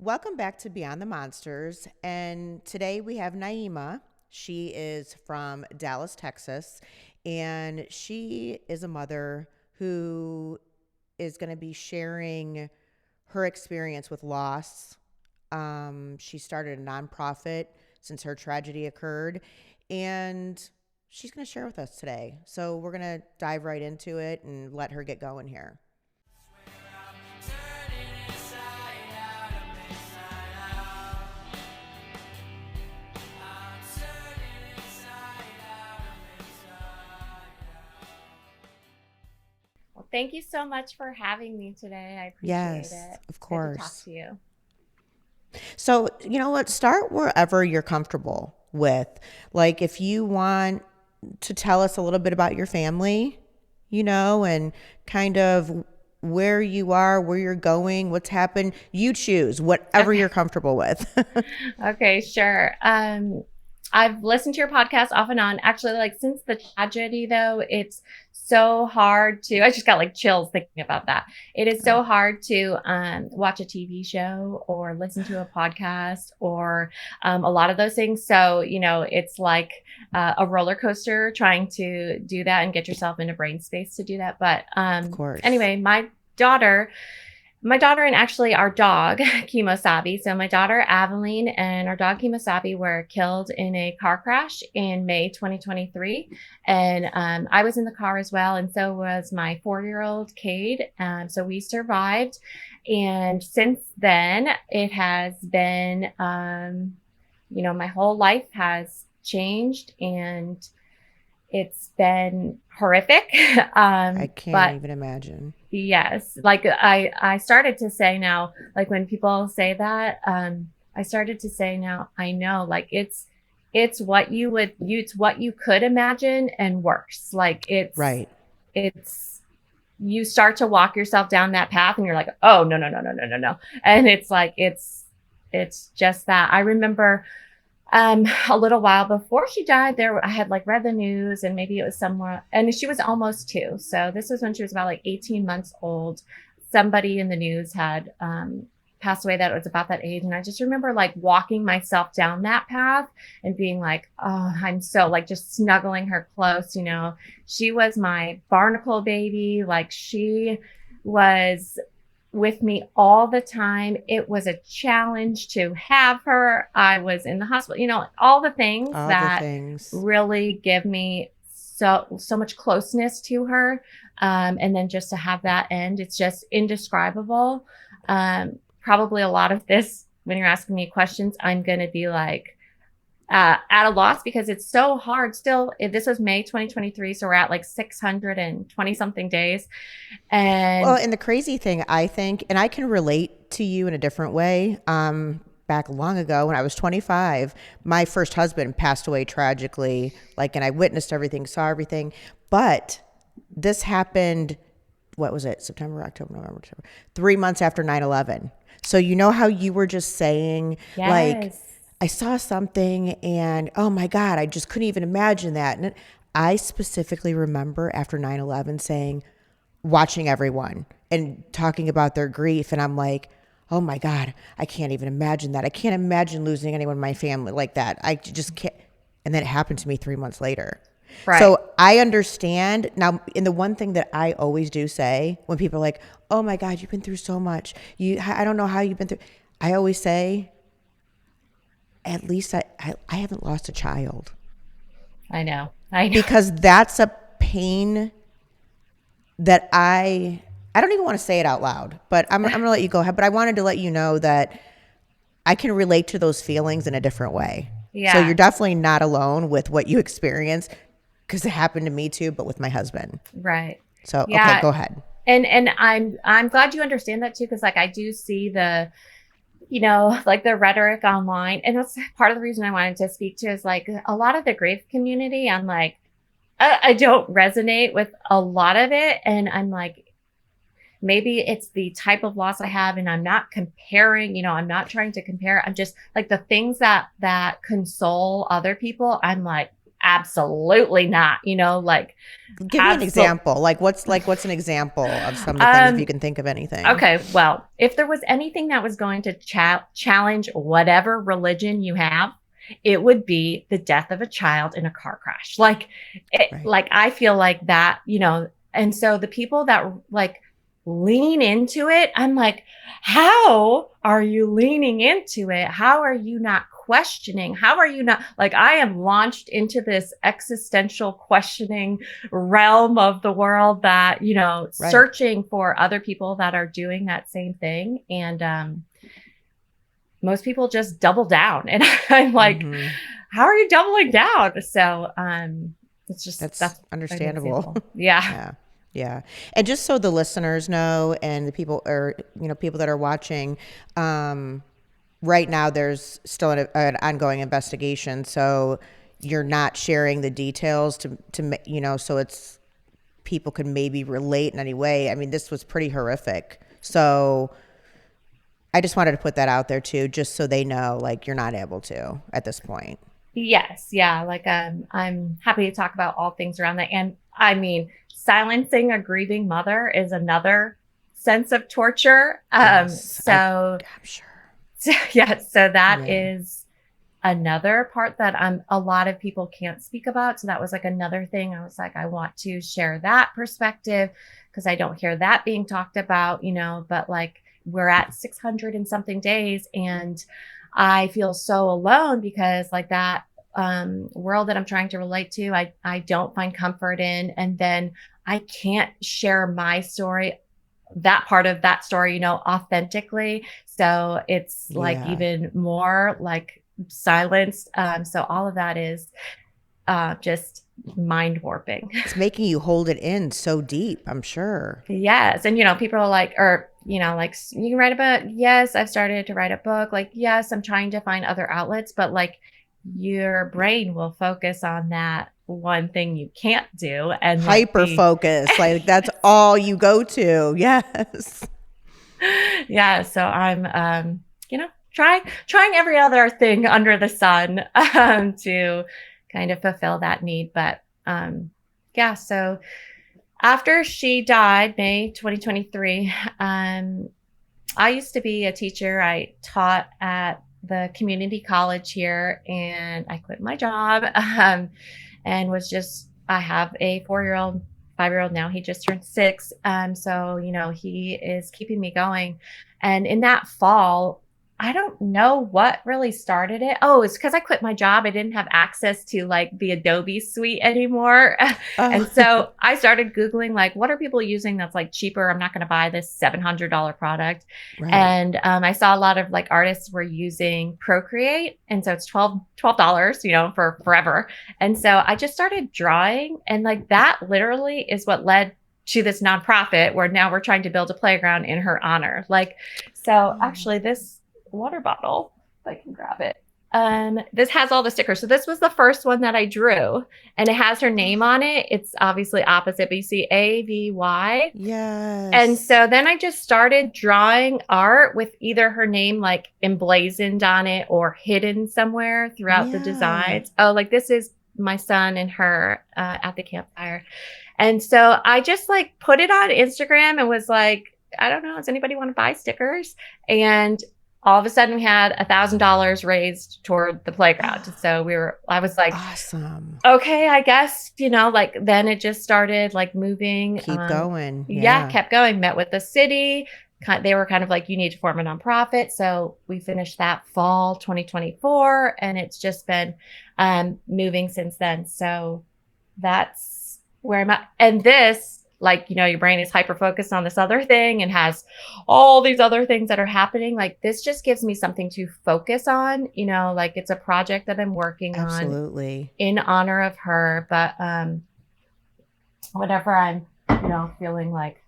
Welcome back to Beyond the Monsters. And today we have Naima. She is from Dallas, Texas, and she is a mother who is going to be sharing her experience with loss. She started a nonprofit since her tragedy occurred, and she's going to share with us today. So we're going to dive right into it and let her get going here. Well, thank you so much for having me today. I appreciate Yes, it. of Good to talk course. to you. So, you know what? Start wherever you're comfortable with. Like, if you want to tell us a little bit about your family, and kind of where you are, where you're going, what's happened, you choose whatever Okay. you're comfortable with. Okay, sure. I've listened to your podcast off and on. Actually, like since the tragedy, though, it's so hard to. I just got like chills thinking about that. It is so hard to watch a TV show or listen to a podcast or a lot of those things. So it's like a roller coaster trying to do that and get yourself into brain space to do that. But Of course. anyway, daughter my daughter and actually our dog, Kimosabi. So my daughter, Aveline, and our dog, Kimosabi, were killed in a car crash in May 2023. And I was in the car as well. And so was my 4-year-old, Cade. So we survived. And since then, it has been, my whole life has changed and it's been horrific. I can't But even imagine. yes, like I started to say now, like when people say that, I started to say now, I know, like it's what you could imagine and worse. Like Right. it's you start to walk yourself down that path and you're like, oh no, no, no, no, no, no, no. And it's like it's just that. I remember a little while before she died, I had like read the news and maybe it was somewhere, and she was almost 2. So this was when she was about like 18 months old. Somebody in the news had passed away that was about that age. And I just remember like walking myself down that path and being like, oh, I'm so like just snuggling her close. She was my barnacle baby. Like she was with me all the time. It was a challenge to have her. I was in the hospital, all the things All the that things. really give me so much closeness to her. And then just to have that end, it's just indescribable. Probably a lot of this, when you're asking me questions, I'm going to be like, at a loss because it's so hard still. This was May 2023, so we're at like 620 something days. Well, And and the crazy thing, I think, and I can relate to you in a different way. Back long ago when I was 25, my first husband passed away tragically, and I witnessed everything, saw everything. But this happened, what was it? September, October, November, December, 3 months after 9/11. So you know how you were just saying, like, yes. I saw something and oh my God, I just couldn't even imagine that. And I specifically remember after 9/11 saying, watching everyone and talking about their grief. And I'm like, oh my God, I can't even imagine that. I can't imagine losing anyone in my family like that. I just can't. And then it happened to me 3 months later. Right. So I understand now. And the one thing that I always do say when people are like, oh my God, you've been through so much. I don't know how you've been through. I always say, at least I haven't lost a child, I know. I know. because that's a pain that I don't even want to say it out loud, but I'm going to let you go ahead. But I wanted to let you know that I can relate to those feelings in a different way. So you're Yeah. definitely not alone with what you experience, because it happened to me too, but with my husband. Right. So, okay, Yeah. go ahead. And I'm glad you understand that too, because like I do see the like the rhetoric online. And that's part of the reason I wanted to speak to is like a lot of the grief community. I'm like, I don't resonate with a lot of it. And I'm like, maybe it's the type of loss I have. And I'm not comparing, I'm not trying to compare. I'm just like the things that console other people. I'm like, absolutely not, like Give me an example. What's an example of some of the things, if you can think of anything? Okay, well, if there was anything that was going to challenge whatever religion you have, it would be the death of a child in a car crash. Like I feel like that, and so the people that like lean into it, I'm like, how are you leaning into it? How are you not questioning? How are you not like, I am launched into this existential questioning realm of the world that, searching for other people that are doing that same thing. And, most people just double down. And I'm like, how are you doubling down? So, it's just, that's understandable. Yeah. Yeah. And just so the listeners know, and the people people that are watching, right now there's still an ongoing investigation. So you're not sharing the details to so it's people can maybe relate in any way. I mean, this was pretty horrific. So I just wanted to put that out there too, just so they know, like, you're not able to at this point. Yes. Yeah. Like, I'm happy to talk about all things around that. And I mean, silencing a grieving mother is another sense of torture. I'm sure. So that is another part that a lot of people can't speak about. So that was like another thing. I was like, I want to share that perspective because I don't hear that being talked about, but like we're at 600 and something days and I feel so alone because like that world that I'm trying to relate to, I don't find comfort in. And then I can't share my story, that part of that story, authentically. So it's like even more like silenced. So all of that is just mind warping. It's making you hold it in so deep, I'm sure. Yes. And, people are like, like, you can write a book. Yes, I've started to write a book. Like, yes, I'm trying to find other outlets, but like your brain will focus on that one thing you can't do and hyper focus. Like that's all you go to. Yes. Yeah. So I'm, trying every other thing under the sun to kind of fulfill that need. But so after she died, May 2023, I used to be a teacher. I taught at the community college here and I quit my job and I have a 4-year-old, 5-year-old now. He just turned 6. So, he is keeping me going. And in that fall, I don't know what really started it. Oh, it's because I quit my job. I didn't have access to like the Adobe suite anymore. And so I started Googling, like, what are people using that's like cheaper? I'm not going to buy this $700 product. Right. And I saw a lot of like artists were using Procreate. And so it's $12, for forever. And so I just started drawing. And like that literally is what led to this nonprofit where now we're trying to build a playground in her honor. Like, so actually this water bottle, if I can grab it. This has all the stickers. So this was the first one that I drew and it has her name on it. It's obviously opposite, but you see AVY. Yes. And so then I just started drawing art with either her name like emblazoned on it or hidden somewhere throughout the designs. Oh, like this is my son and her at the campfire. And so I just like put it on Instagram and was like, I don't know, does anybody want to buy stickers? And all of a sudden we had $1,000 raised toward the playground. So I was like, awesome. Okay, I guess, like then it just started like moving. Keep going. Yeah, kept going. Met with the city. They were kind of like, you need to form a nonprofit. So we finished that fall 2024 and it's just been moving since then. So that's where I'm at. And this, like, your brain is hyper focused on this other thing and has all these other things that are happening. Like this just gives me something to focus on, like it's a project that I'm working on in honor of her. But whenever I'm, feeling like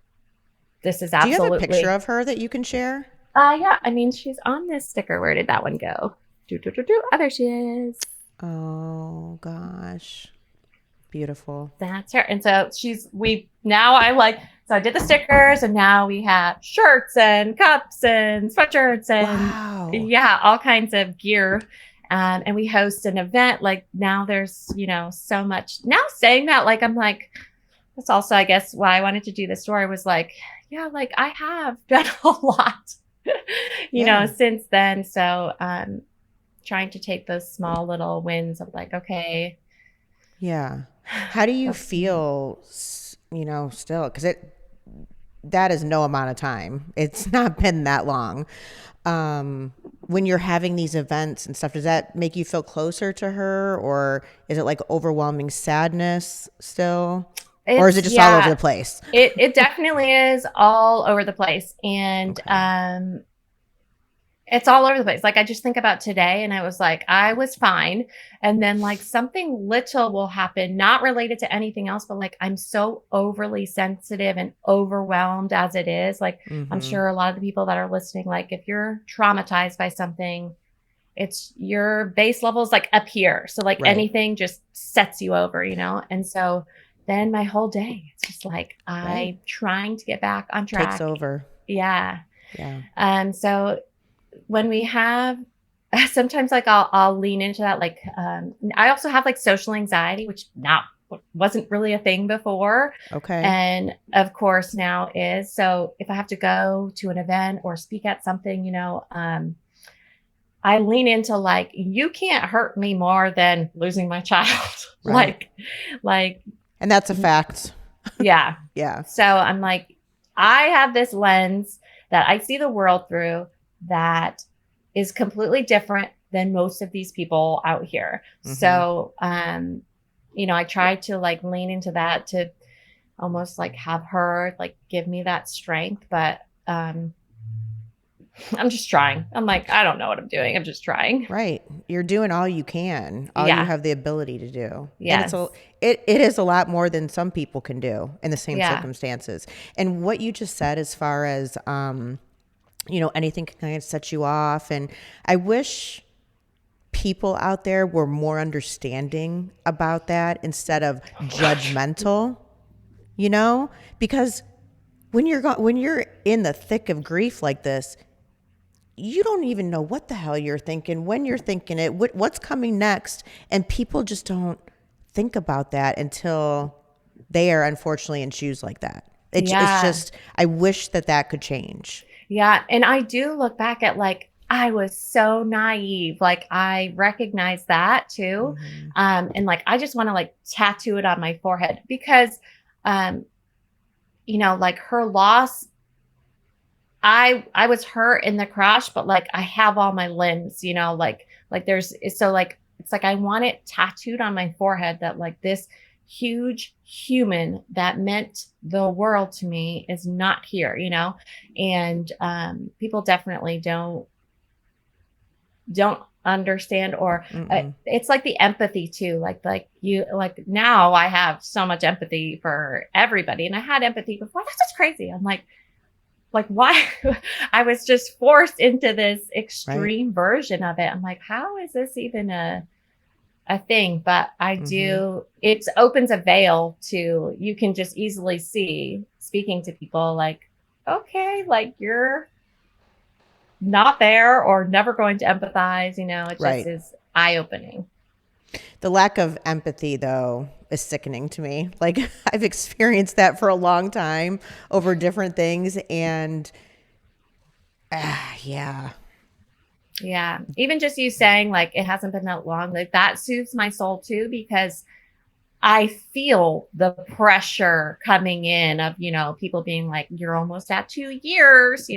this is absolutely. Do you have a picture of her that you can share? Yeah. I mean, she's on this sticker. Where did that one go? Oh, there she is. Oh gosh. Beautiful. That's her. And so I did the stickers and now we have shirts and cups and sweatshirts and all kinds of gear. And we host an event. Like now there's, so much now saying that, like, I'm like, that's also, I guess, why I wanted to do this story was like, yeah, like I have done a lot, since then. So, trying to take those small little wins of like, okay. Yeah. How do you feel, still? Because that is no amount of time. It's not been that long. When you're having these events and stuff, does that make you feel closer to her, or is it like overwhelming sadness still? Or is it just all over the place? It definitely is all over the place. And Okay. It's all over the place. Like I just think about today and I was like, I was fine. And then like something little will happen, not related to anything else, but like I'm so overly sensitive and overwhelmed as it is. Like I'm Mm-hmm. sure a lot of the people that are listening, like if you're traumatized by something, it's your base levels like up here. So like Right. anything just sets you over, And so then my whole day, it's just like Right. I'm trying to get back on Takes track. over. Yeah. Yeah. So when we have sometimes like I'll lean into that. Like I also have like social anxiety, which not wasn't really a thing before. Okay. And of course now is. So if I have to go to an event or speak at something, I lean into like, you can't hurt me more than losing my child. Right. like, And that's a fact. yeah. Yeah. So I'm like, I have this lens that I see the world through that is completely different than most of these people out here. Mm-hmm. So, I try to like lean into that to almost like have her like give me that strength. But, I'm just trying. I'm like, I don't know what I'm doing. I'm just trying. Right. You're doing all you can, all you Yeah. have the ability to do. And Yes. it is a lot more than some people can do in the same Yeah. circumstances. And what you just said as far as anything can kind of set you off, and I wish people out there were more understanding about that instead of judgmental, because when you're in the thick of grief like this, you don't even know what the hell you're thinking, when you're thinking it, what's coming next. And people just don't think about that until they are unfortunately in shoes like that. It's Yeah. just, I wish that could change. Yeah. And I do look back at like, I was so naive. Like I recognize that too. Mm-hmm. And like, I just want to like tattoo it on my forehead because, like her loss, I was hurt in the crash, but like I have all my limbs, like there's, so like, it's like, I want it tattooed on my forehead that like this huge human that meant the world to me is not here, and, people definitely don't understand or it's like the empathy too. Like you, like now I have so much empathy for everybody and I had empathy before. That's just crazy. I'm like why I was just forced into this extreme version of it. I'm like, how is this even a thing? But I do, it opens a veil to, you can just easily see speaking to people like, okay, like you're not there or never going to empathize, it just is eye-opening. The lack of empathy, though, is sickening to me. Like, I've experienced that for a long time over different things. And yeah. Yeah. Even just you saying, like, it hasn't been that long, like, that soothes my soul, too, because I feel the pressure coming in of, people being like, you're almost at 2 years,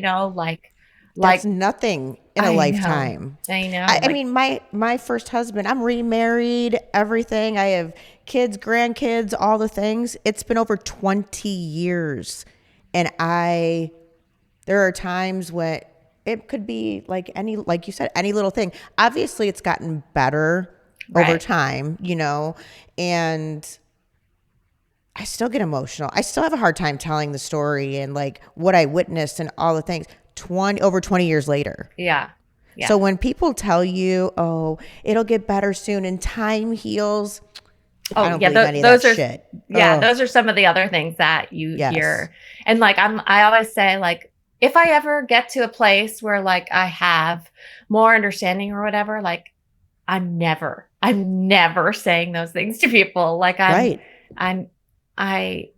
That's nothing in a lifetime. I know. I mean, my first husband, I'm remarried, everything. I have kids, grandkids, all the things. It's been over 20 years. And there are times when it could be like you said, any little thing. Obviously, it's gotten better over time, and I still get emotional. I still have a hard time telling the story and like what I witnessed and all the things over 20 years later. Yeah. Yeah. So when people tell you, oh, it'll get better soon and time heals, I don't believe any of that shit. Yeah, those are some of the other things that you hear. And like I always say, like, if I ever get to a place where like I have more understanding or whatever, like I'm never saying those things to people. Like Right. I,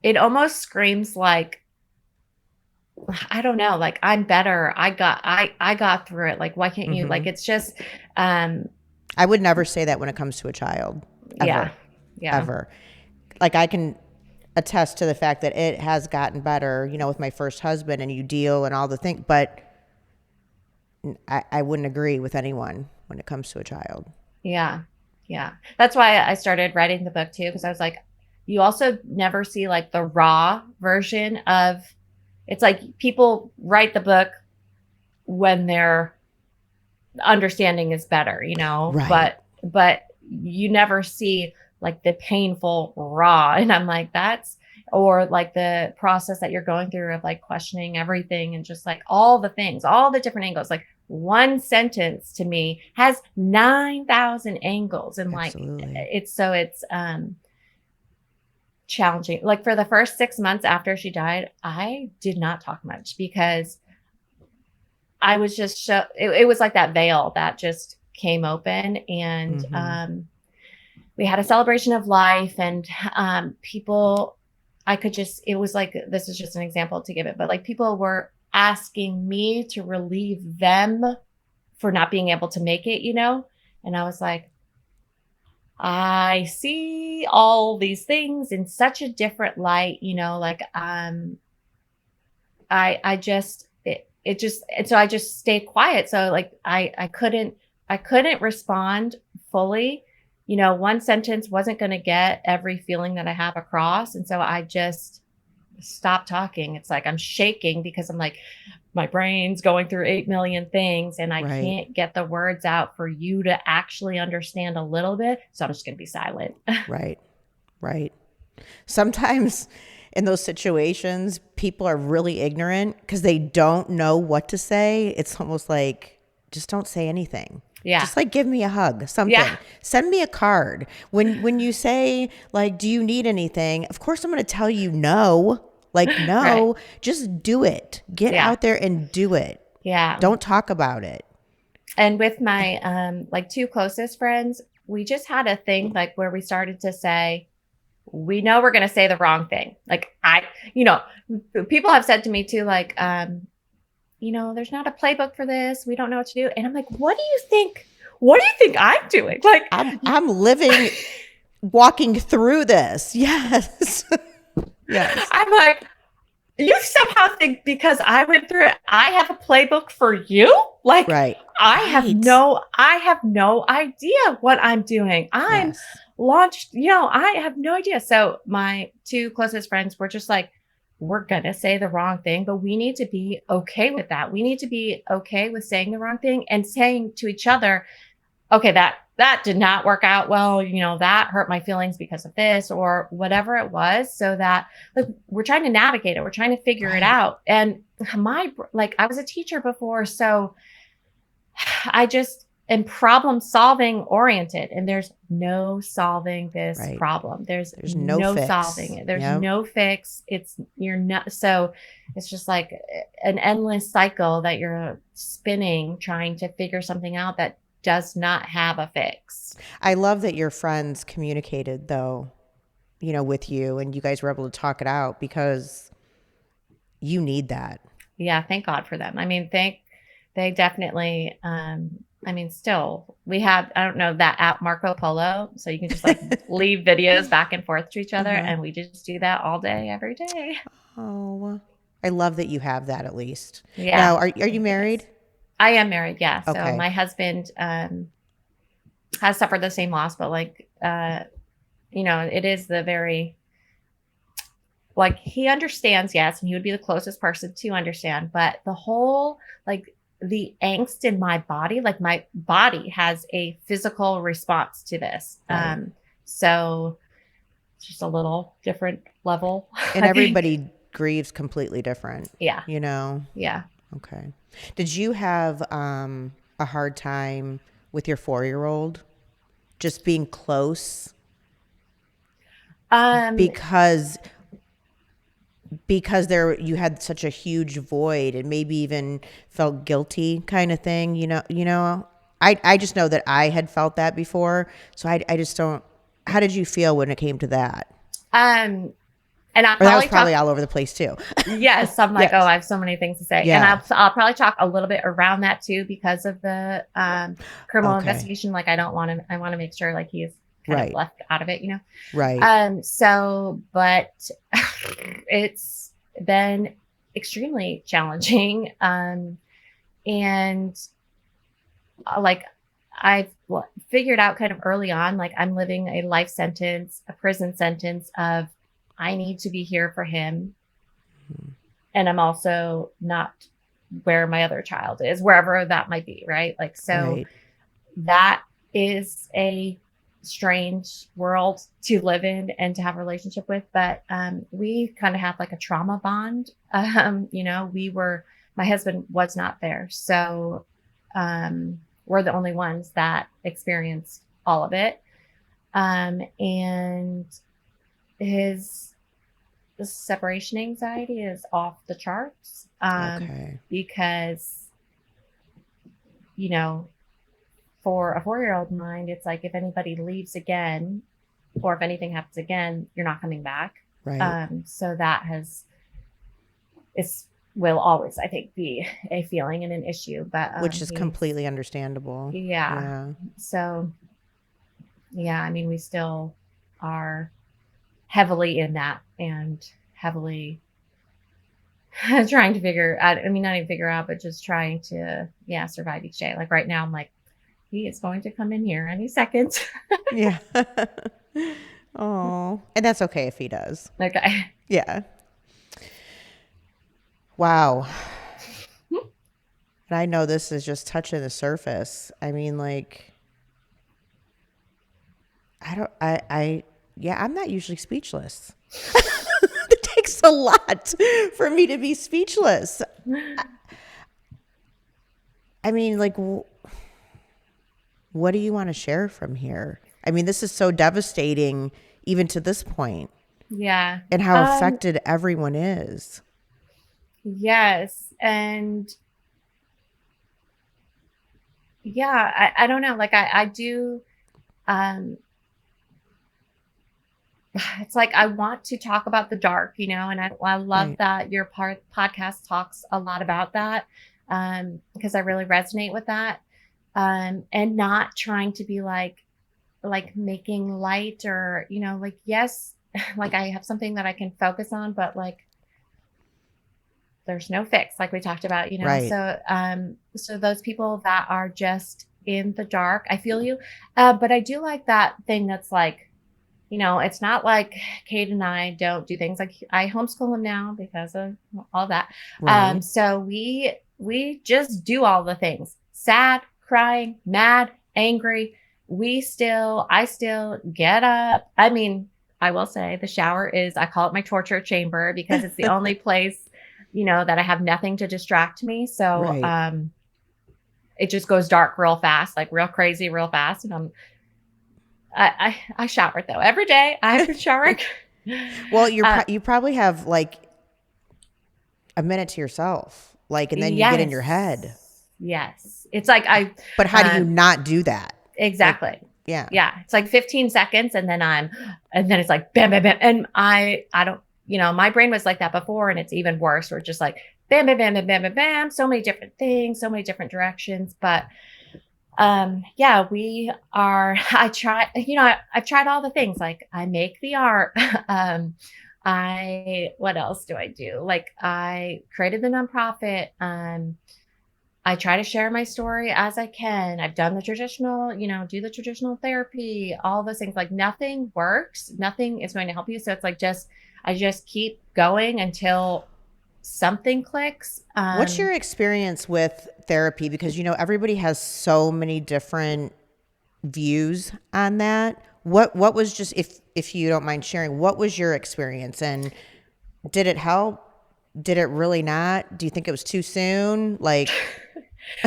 it almost screams like, I don't know, like I'm better. I got through it. Like, why can't you? Like, it's just, um, I would never say that when it comes to a child, yeah, ever, yeah, ever. Like I can attest to the fact that it has gotten better, with my first husband and you deal and all the things, but I wouldn't agree with anyone when it comes to a child. yeah, yeah. That's why I started writing the book too, because I was like, you also never see like the raw version of, it's like people write the book when their understanding is better, Right. but you never see like the painful raw. And I'm like, that's, or like the process that you're going through of like questioning everything and just like all the things, all the different angles. Like one sentence to me has 9,000 angles. And like, Absolutely. it's challenging. Like for the first 6 months after she died, I did not talk much because I was just it was like that veil that just came open, and we had a celebration of life, and people, I could just, it was like, this is just an example to give it, but like people were asking me to relieve them for not being able to make it, and I was like, I see all these things in such a different light, like I just it just, and so I just stayed quiet. So like I couldn't respond fully. One sentence wasn't going to get every feeling that I have across, and so I just stopped talking. It's like I'm shaking because I'm like, my brain's going through 8 million things and I Right. can't get the words out for you to actually understand a little bit. So I'm just going to be silent. Right. Right. Sometimes in those situations, people are really ignorant because they don't know what to say. It's almost like, just don't say anything. Yeah. Just like give me a hug, Yeah. something. Send me a card. When you say like, do you need anything? Of course I'm going to tell you no. Like Right. no, just do it. Get Yeah. out there and do it. Yeah. Don't talk about it. And with my like two closest friends, we just had a thing like where we started to say, we know we're going to say the wrong thing. Like you know, people have said to me too, like, there's not a playbook for this. We don't know what to do. And I'm like, what do you think? What do you think I'm doing? Like, I'm living, walking through this. Yes. Yes. I'm like, you somehow think because I went through it, I have a playbook for you? Like, Right. Right. I have no idea what I'm doing. I'm Yes. launched, I have no idea. So my two closest friends were just like, we're going to say the wrong thing, but we need to be okay with that. We need to be okay with saying the wrong thing and saying to each other, okay, that did not work out well, that hurt my feelings because of this or whatever it was, so that like we're trying to navigate it, we're trying to figure it Right. out. And I was a teacher before, so I just am problem solving oriented, and there's no solving this Right. problem. There's There's no no fix. solving it. There's Yeah. no fix. You're not, so it's just like an endless cycle that you're spinning trying to figure something out that does not have a fix. I love that your friends communicated though, with you and you guys were able to talk it out because you need that. Yeah, thank God for them. I mean, they definitely still we have, I don't know, that app Marco Polo, so you can just like leave videos back and forth to each other, Uh-huh. and we just do that all day every day. Oh, I love that you have that at least. Yeah. Now, are you Thank goodness. married? I am married, yeah. So Okay. my husband has suffered the same loss, but like it is the very, like, he understands, yes, and he would be the closest person to understand, but the whole, like, the angst in my body, like my body has a physical response to this. Right. So it's just a little different level, And I think. everybody grieves completely different, Yeah. you know? Yeah. Okay. Did you have a hard time with your 4-year-old just being close Um, because there you had such a huge void and maybe even felt guilty kind of thing, you know? I just know that I had felt that before. So I just don't, how did you feel when it came to that? And I'll Or that was probably probably talk. all over the place too. Yes, I'm like, oh, Yes. I have so many things to say, and Yeah. I'll probably talk a little bit around that too because of the criminal Okay. investigation. Like, I don't want to. I want to make sure like he's kind of Right. left out of it, you know. Right. So, but it's been extremely challenging, and like I've figured out kind of early on, like I'm living a life sentence, a prison sentence of I need to be here for him. And I'm also not where my other child is, wherever that might be. Right. Like, so Right. that is a strange world to live in and to have a relationship with. But we kind of have like a trauma bond. You know, my husband was not there. So we're the only ones that experienced all of it. And his separation anxiety is off the charts Okay. because, you know, for a 4-year-old mind, it's like if anybody leaves again or if anything happens again, you're not coming back. Right. So that will always, I think, be a feeling and an issue. But Which is completely understandable. Yeah. Yeah. So, yeah, I mean, we still are heavily in that and heavily trying to figure out, I mean, not even figure out, but just trying to, survive each day. Like right now, I'm like, he is going to come in here any second. Yeah. Oh, and that's okay if he does. Okay. Yeah. Wow. And I know this is just touching the surface. I mean, like, I'm not usually speechless. It takes a lot for me to be speechless. I mean, like, what do you want to share from here? I mean, this is so devastating even to this point. Yeah. And how affected everyone is. Yes. And yeah, I don't know. Like I do, it's like I want to talk about the dark, you know, and I love Right. that your podcast talks a lot about that because I really resonate with that, and not trying to be like making light or, you know, like, yes, like I have something that I can focus on, but like there's no fix, like we talked about, you know. Right. So those people that are just in the dark, I feel you, but I do like that thing that's like, you know, it's not like Kate and I don't do things. Like I homeschool him now because of all that. Right. So we just do all the things: sad, crying, mad, angry. I still get up. I mean, I will say the shower is, I call it my torture chamber because it's the only place, you know, that I have nothing to distract me. So Right. it just goes dark real fast, like real crazy, real fast. And I shower though every day. I have been showering. Well, you probably have like a minute to yourself, like, and then you get in your head. Yes. It's like But how do you not do that? Exactly. Like, yeah. Yeah. It's like 15 seconds and then it's like bam, bam, bam. And I don't, you know, my brain was like that before and it's even worse. We're just like bam, bam, bam, bam, bam, bam, bam. So many different things, so many different directions. But yeah, I try, you know, I've tried all the things. Like I make the art. What else do I do? Like I created the nonprofit. I try to share my story as I can. I've done the traditional, you know, do the traditional therapy, all those things. Like nothing works. Nothing is going to help you. So it's like I just keep going until something clicks. What's your experience with therapy? Because, you know, everybody has so many different views on that. What was just, if you don't mind sharing, what was your experience and did it help? Did it really not? Do you think it was too soon? Like,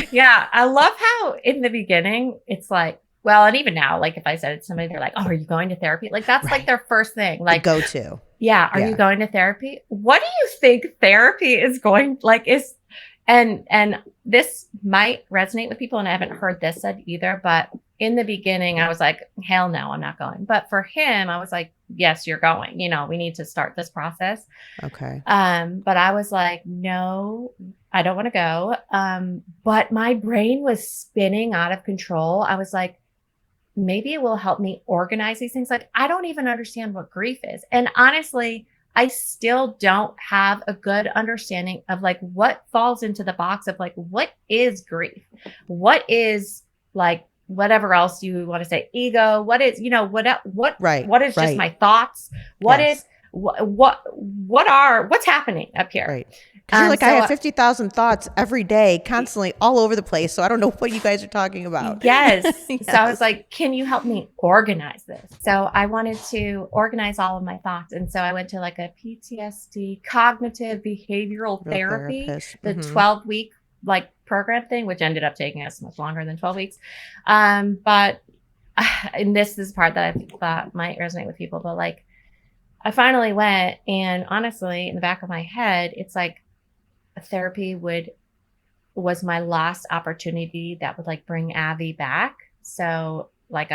yeah, I love how in the beginning it's like, well, and even now, like if I said it to somebody, they're like, "Oh, are you going to therapy?" Like that's like their first thing. Like go to. Yeah, are you going to therapy? What do you think therapy is going like? And this might resonate with people, and I haven't heard this said either, but in the beginning I was like, hell no, I'm not going. But for him, I was like, yes, you're going. We need to start this process. Okay. But I was like, no, I don't want to go. But my brain was spinning out of control. I was like, maybe it will help me organize these things. Like, I don't even understand what grief is. And honestly, I still don't have a good understanding of like what falls into the box of like, what is grief? What is like whatever else you want to say, ego? What is, what is just my thoughts? What is, what's happening up here? Right. Because you're like, I have 50,000 thoughts every day, constantly all over the place. So I don't know what you guys are talking about. Yes. So I was like, can you help me organize this? So I wanted to organize all of my thoughts. And so I went to like a PTSD cognitive behavioral therapy, the 12-week like program thing, which ended up taking us much longer than 12 weeks. But and this is the part that I thought might resonate with people, but like I finally went, and honestly, in the back of my head, it's like therapy was my last opportunity that would like bring Abby back. So like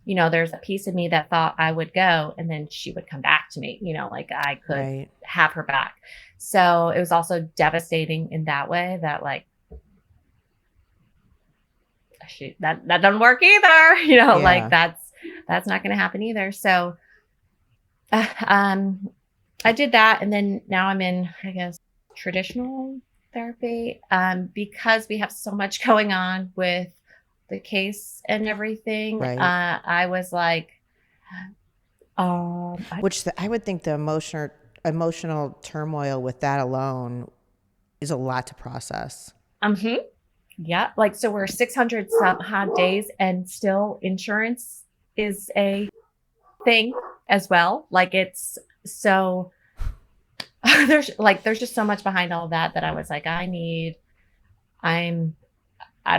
there's a piece of me that thought I would go and then she would come back to me, like I could have her back. So it was also devastating in that way that like that doesn't work either, like that's not going to happen either. So I did that, and then now I'm in, I guess, traditional therapy because we have so much going on with the case and everything. Right. I was like, I would think the emotional turmoil with that alone is a lot to process. Yeah. Like, so we're 600 some odd days, and still insurance is a thing as well. Like, it's so there's just so much behind all of that I was like, I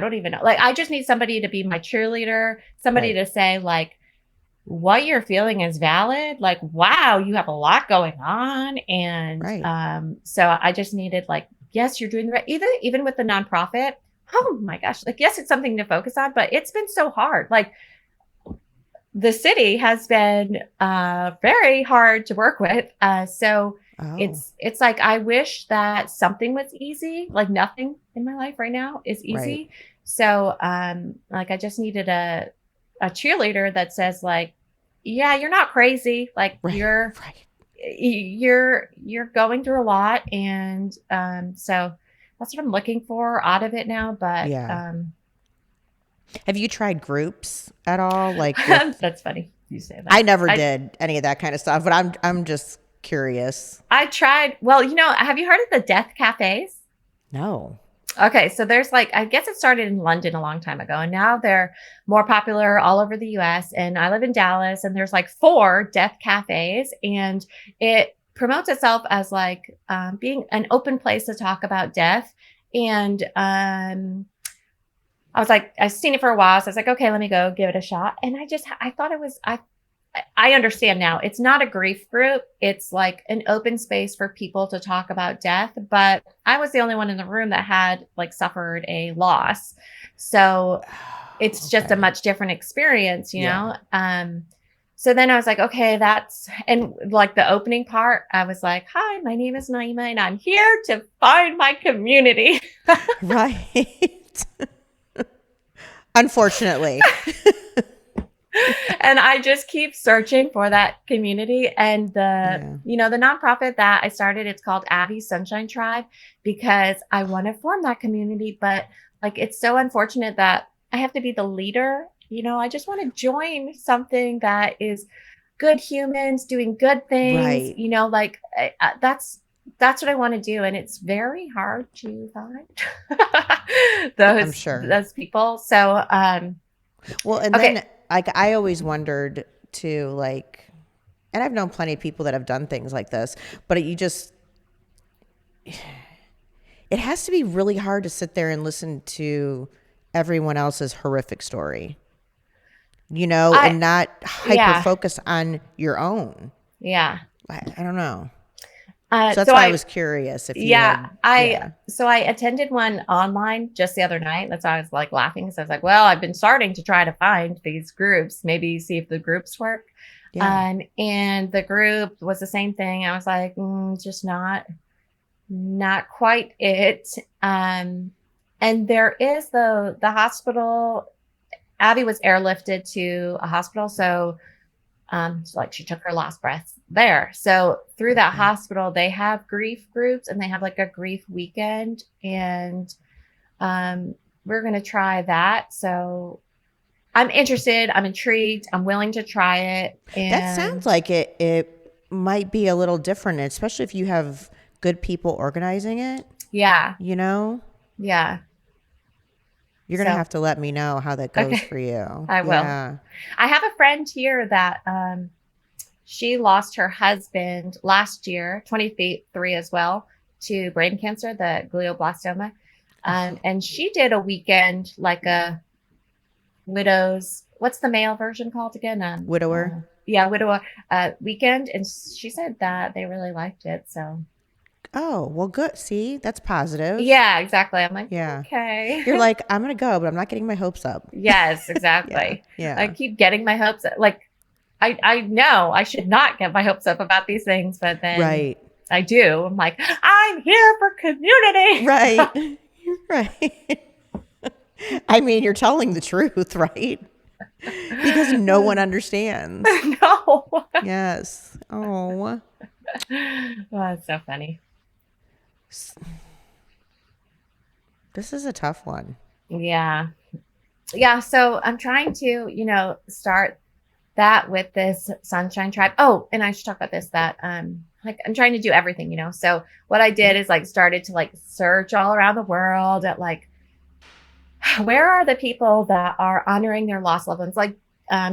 don't even know. Like, I just need somebody to be my cheerleader, somebody to say like, what you're feeling is valid. Like, wow, you have a lot going on. And so I just needed like, yes, you're doing the right, even with the nonprofit. Oh my gosh. Like, yes, it's something to focus on, but it's been so hard. Like, the city has been very hard to work with. It's like, I wish that something was easy. Like, nothing in my life right now is easy. Right. So like, I just needed a cheerleader that says like, yeah, you're not crazy. Like, you're going through a lot. And so that's what I'm looking for out of it now. But have you tried groups at all? Like, that's funny you say that. I never did any of that kind of stuff, but I'm just curious. I tried. Well, have you heard of the death cafes? No. Okay, so there's like, I guess it started in London a long time ago, and now they're more popular all over the US. And I live in Dallas, and there's like 4 death cafes, and it promotes itself as like being an open place to talk about death. And I was like, I've seen it for a while. So I was like, okay, let me go give it a shot. And I thought it was, I understand now. It's not a grief group. It's like an open space for people to talk about death. But I was the only one in the room that had like suffered a loss. So it's just a much different experience, you know? So then I was like, okay, and like the opening part, I was like, hi, my name is Naima, and I'm here to find my community. Right. Unfortunately. And I just keep searching for that community. And the nonprofit that I started, it's called Abby's Sunshine Tribe, because I want to form that community. But like, it's so unfortunate that I have to be the leader. I just want to join something that is good humans doing good things. Right. Like that's what I want to do. And it's very hard to find those people. So, well, and then like, I always wondered too, like, and I've known plenty of people that have done things like this, but it has to be really hard to sit there and listen to everyone else's horrific story, and not hyper focus on your own. Yeah. I don't know. So that's So why I was curious if you yeah, had, yeah. I attended one online just the other night. That's why I was like laughing. So I was like, well, I've been starting to try to find these groups, maybe see if the groups work. Yeah. And the group was the same thing. I was like, just not quite it. And there is the hospital. Abby was airlifted to a hospital, so like she took her last breaths there. So through that Okay. hospital, they have grief groups and they have like a grief weekend, and we're gonna try that. So I'm interested. I'm intrigued. I'm willing to try it. That sounds And like it might be a little different, especially if you have good people organizing it, yeah, you know? yeah. You're going to So have to let me know how that goes okay, for you. I will. Yeah. I have a friend here that she lost her husband last year, 23 as well, to brain cancer, the glioblastoma. Oh, And she did a weekend like a widow's, what's the male version called again? widower. Yeah, widow weekend. And she said that they really liked it. So, Oh, well, good. See, that's positive. yeah, exactly. I'm like, Yeah. okay. You're like, I'm going to go, but I'm not getting my hopes up. Yes, Yeah. exactly. I Yeah. keep getting my hopes up. Like, I know I should not get my hopes up about these things, but then Right. I do. I'm like, I'm here for community. Right. Right. I mean, you're telling the truth, right? Because no one understands. No. Yes. Oh. Oh, that's so funny. This is a tough one. Yeah. Yeah. So I'm trying to, start that with this Sunshine Tribe. Oh, and I should talk about this that like I'm trying to do everything, So what I did is like started to like search all around the world at like where are the people that are honoring their lost loved ones? Like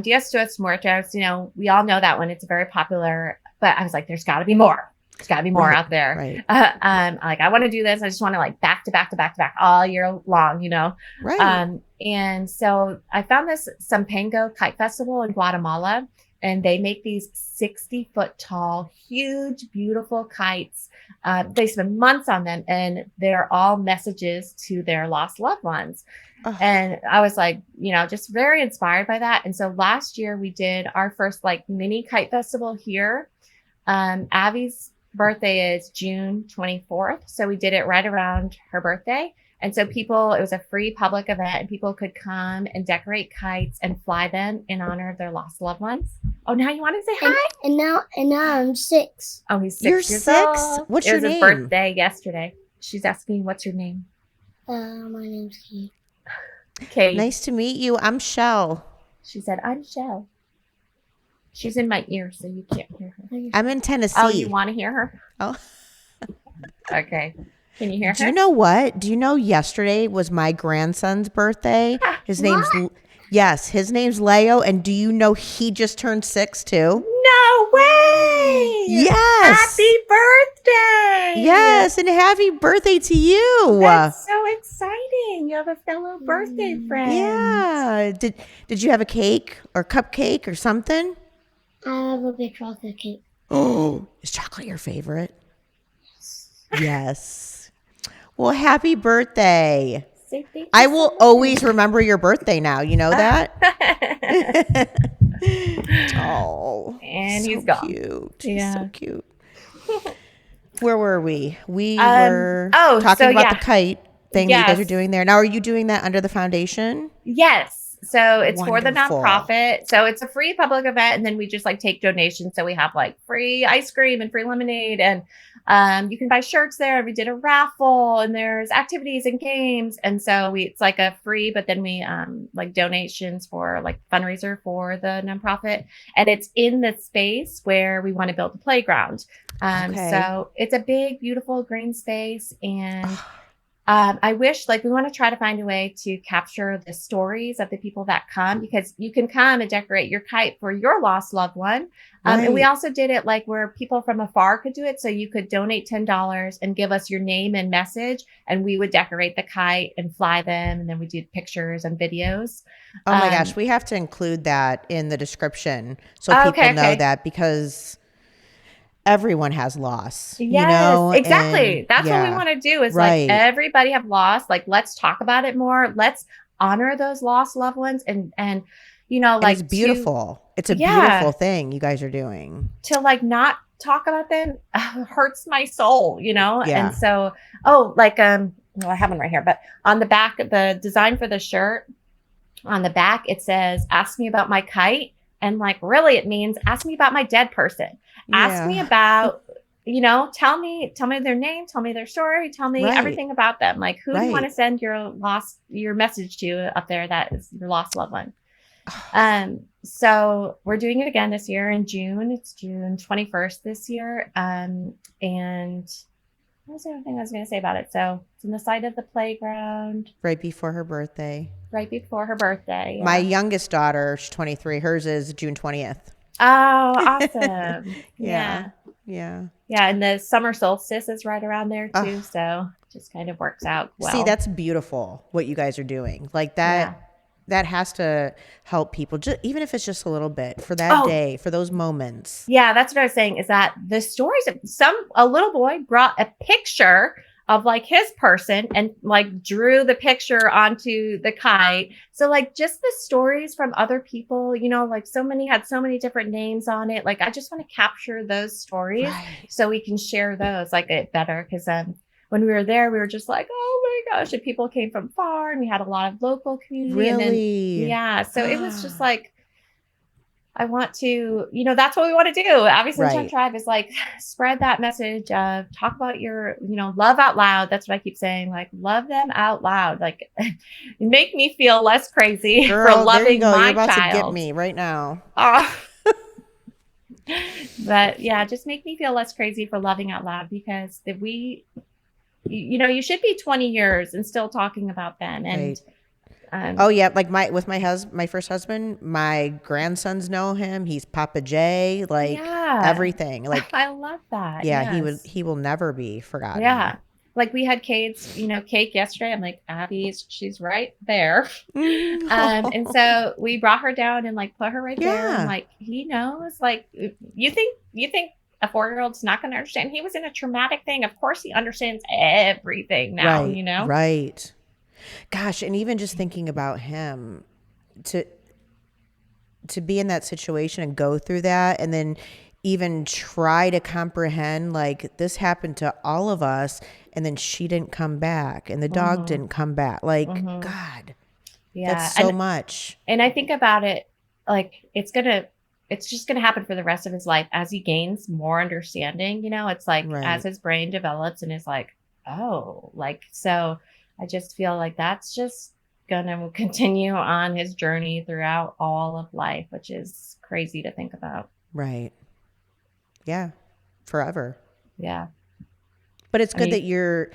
Dias de Muertos, we all know that one. It's very popular, but I was like, there's got to be more. There's got to be more Right. out there. Right. Like I want to do this. I just want to like back to back to back to back all year long. Right. And so I found this Sampango Kite Festival in Guatemala, and they make these 60-foot tall, huge, beautiful kites. They spend months on them, and they're all messages to their lost loved ones. Oh, And I was like, just very inspired by that. And so last year we did our first like mini kite festival here. Abby's birthday is June 24th. So we did it right around her birthday. And so it was a free public event, and people could come and decorate kites and fly them in honor of their lost loved ones. Oh, now you want to say hi? And now I'm 6. Oh, he's 6 You're years 6? old. What's It your was his name? birthday yesterday. She's asking, what's your name? My name's Keith. Okay. Nice to meet you. I'm Chell. She said, I'm Chell. She's in my ear, so you can't hear her. I'm in Tennessee. Oh, you want to hear her? Oh. Okay. Can you hear Do her? you know what? Do you know yesterday was my grandson's birthday? His name's Yes, his name's Leo, and do you know he just turned 6 too? No way! Yes. Happy birthday! Yes, and happy birthday to you. That's so exciting. You have a fellow birthday friend. Yeah. Did you have a cake or cupcake or something? I have a big chocolate cake. Oh, is chocolate your favorite? Yes. Well, happy birthday. Say thank you I so will much. always remember your birthday now. You know that? Oh, And so he's gone. cute. He's Yeah. so cute. Where were we? We Um, were oh, talking so about yeah. the kite thing that you guys are Yes. doing there. Now, are you doing that under the foundation? Yes. So it's for the Wonderful. nonprofit. So it's a free public event. And then we just like take donations. So we have like free ice cream and free lemonade. And you can buy shirts there. We did a raffle, and there's activities and games. And so it's like a free, but then we like donations for like fundraiser for the nonprofit. And it's in the space where we want to build a playground. Okay. So it's a big, beautiful green space. And I wish, like, we want to try to find a way to capture the stories of the people that come, because you can come and decorate your kite for your lost loved one. And we Right. also did it like where people from afar could do it. So you could donate $10 and give us your name and message, and we would decorate the kite and fly them. And then we did pictures and videos. Oh my Um, gosh, we have to include that in the description so Oh, people okay, know okay. that, because everyone has loss, Yes, exactly. and That's what we yeah, want to do is like right. everybody have lost. Like, let's talk about it more. Let's honor those lost loved ones and And it's like beautiful. It's a yeah, beautiful thing you guys are doing. to like not talk about them hurts my soul, And Yeah. so, well, I have one right here, but on the back, the design for the shirt, on the back, it says, ask me about my kite. And like, really, it means ask me about my dead person. Ask me Yeah. about, tell me their name, tell me their story, tell me Right. everything about them. Like, who do you want Right. to send your message to up there that is your lost loved one? So we're doing it again this year in June. It's June 21st this year. And what was the other thing I was going to say about it? So it's on the side of the playground Right before her birthday. right before her birthday. My Yeah. youngest daughter, she's 23. Hers is June 20th. Oh, awesome. Yeah. Yeah. Yeah. Yeah. And the summer solstice is right around there Oh, too. So it just kind of works out see, well. that's beautiful what you guys are doing. Like Yeah. that has to help people, just, even if it's just a little bit for that Oh, day, for those moments. yeah. That's what I was saying is that the stories of a little boy brought a picture of like his person and like drew the picture onto the kite. So like just the stories from other people, like so many had so many different names on it. Like I just want to capture those stories Right. so we can share those like it better. Cause when we were there, we were just like, oh my gosh, and people came from far and we had a lot of local community. And then Really? yeah, so it was just like I want to, that's what we want to do. Abby Sunshine Right. Tribe is like spread that message of talk about your, love out loud. That's what I keep saying. Like, love them out loud. Like, make me feel less crazy for Girl, there you loving go. You're my about to get child. me right now. But yeah, just make me feel less crazy for loving out loud because if you should be 20 years and still talking about them. And Right. Oh yeah, like my first husband, my grandsons know him. He's Papa J, like yeah, everything. Like I love that. yeah, Yes. he will never be forgotten. Yeah. Like we had Kate's, cake yesterday. I'm like, she's right there. And so we brought her down and like put her right there. And Yeah. like, he knows, like, you think a 4-year-old's not going to understand? He was in a traumatic thing. Of course he understands everything now, Right. Right. Gosh, and even just thinking about him to be in that situation and go through that and then even try to comprehend like this happened to all of us and then she didn't come back and the dog didn't come back. Like God, Yeah. that's so much. And I think about it, like it's just gonna happen for the rest of his life as he gains more understanding. It's like Right. as his brain develops and is like, oh, like so. I just feel like that's just gonna continue on his journey throughout all of life, which is crazy to think about. Right. Yeah. Forever. Yeah. But it's good that you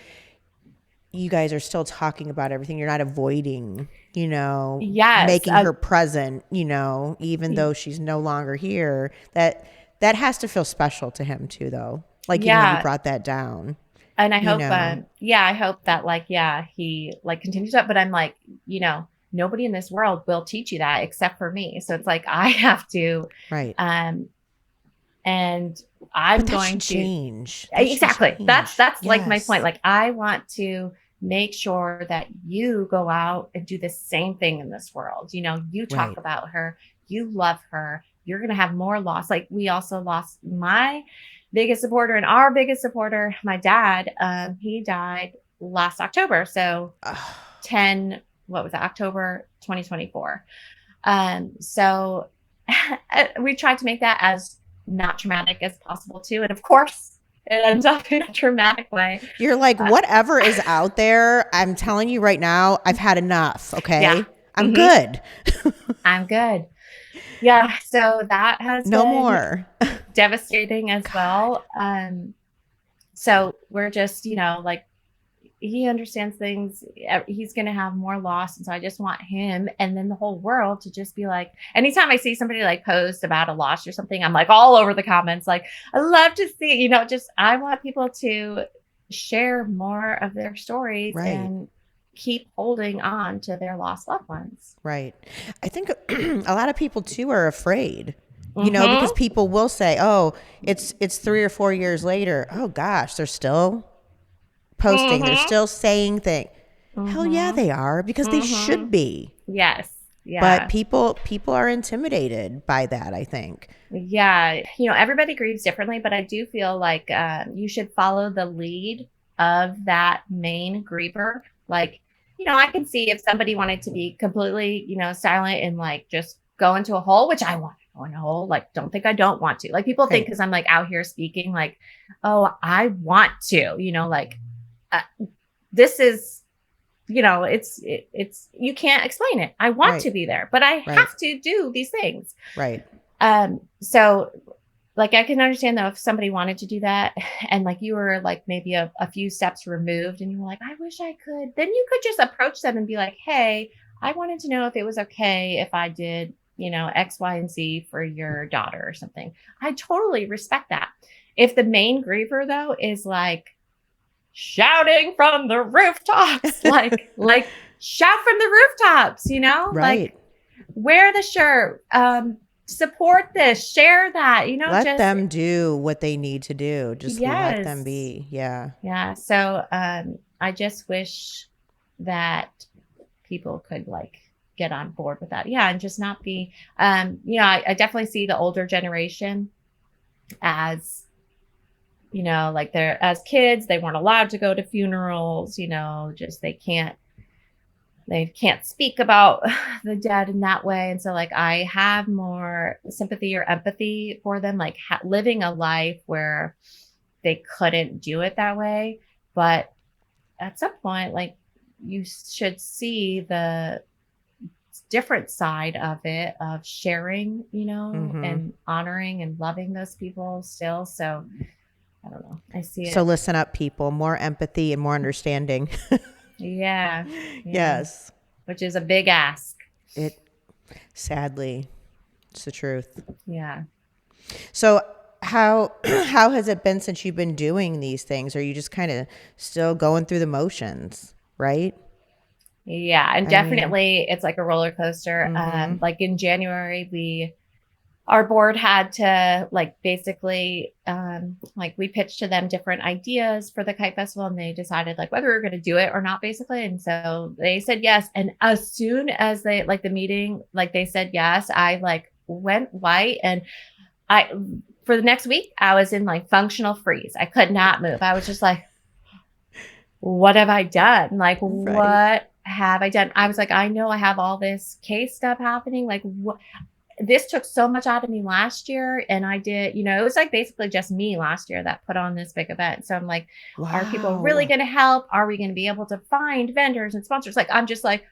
guys are still talking about everything. You're not avoiding, Yes, making her present, even though she's no longer here. That has to feel special to him too, though. Like, you brought that down. And I hope, I hope that he like continues up, but I'm like, nobody in this world will teach you that except for me. So it's like, I have to, Right. and I'm But that going should to change. That should exactly. change. That's like my Yes. point. Like I want to make sure that you go out and do the same thing in this world. You talk Right. about her, you love her, you're going to have more loss. Like we also lost my biggest supporter and our biggest supporter, my dad. He died last October. So October 2024. So we tried to make that as not traumatic as possible too. And of course it ends up in a traumatic way. You're like, whatever is out there, I'm telling you right now, I've had enough. Okay. Yeah. I'm good. I'm good. Yeah. So that has no been more. devastating as well. So we're just, like he understands things. He's going to have more loss. And so I just want him and then the whole world to just be like, anytime I see somebody like post about a loss or something, I'm like all over the comments. Like, I love to see, I want people to share more of their stories Right. and keep holding on to their lost loved ones. Right. I think a lot of people too are afraid, You know, because people will say, "Oh, it's 3 or 4 years later. Oh gosh, they're still posting. They're still saying things." Hell yeah, they are, because they should be. Yes. But Yeah. people are intimidated by that, I think. Yeah. Everybody grieves differently, but I do feel like you should follow the lead of that main griever. Like, I can see if somebody wanted to be completely, silent and like just go into a hole, which I want to go in a hole. Like, don't think I don't want to. Like, people think Right. because I'm like out here speaking, like, oh, I want to, like, this is, it's you can't explain it. I want Right. to be there, but I Right. have to do these things. Right. So like, I can understand though if somebody wanted to do that and like you were like maybe a few steps removed and you were like, I wish I could, then you could just approach them and be like, hey, I wanted to know if it was okay if I did, X, Y, and Z for your daughter or something. I totally respect that. If the main griever though is like shouting from the rooftops, like shout from the rooftops, Right. like wear the shirt, support this, share that, Let them do what they need to do. Just let them Yes. be. Yeah. Yeah. So I just wish that people could like get on board with that. Yeah. And just not be, I definitely see the older generation as, like they're as kids, they weren't allowed to go to funerals, just they can't speak about the dead in that way. And so like I have more sympathy or empathy for them, like living a life where they couldn't do it that way. But at some point, like you should see the different side of it, of sharing, and honoring and loving those people still. So I don't know. I see it. So listen up, people. More empathy and more understanding. Yeah. Yes. Which is a big ask. Sadly, it's the truth. Yeah. So how has it been since you've been doing these things? Are you just kind of still going through the motions, right? Yeah. And definitely it's like a roller coaster. Like in January, our board had to like basically like we pitched to them different ideas for the kite festival, and they decided like whether we were going to do it or not, basically. And so they said yes. And as soon as they like the meeting, like they said yes, I like went white, and for the next week I was in like functional freeze. I could not move. I was just like, what have I done? Like, what have I done? I was like, I know I have all this case stuff happening. Like, what? This took so much out of me last year, and I did, it was like basically just me last year that put on this big event. So I'm like, Are people really going to help? Are we going to be able to find vendors and sponsors? Like, I'm just like,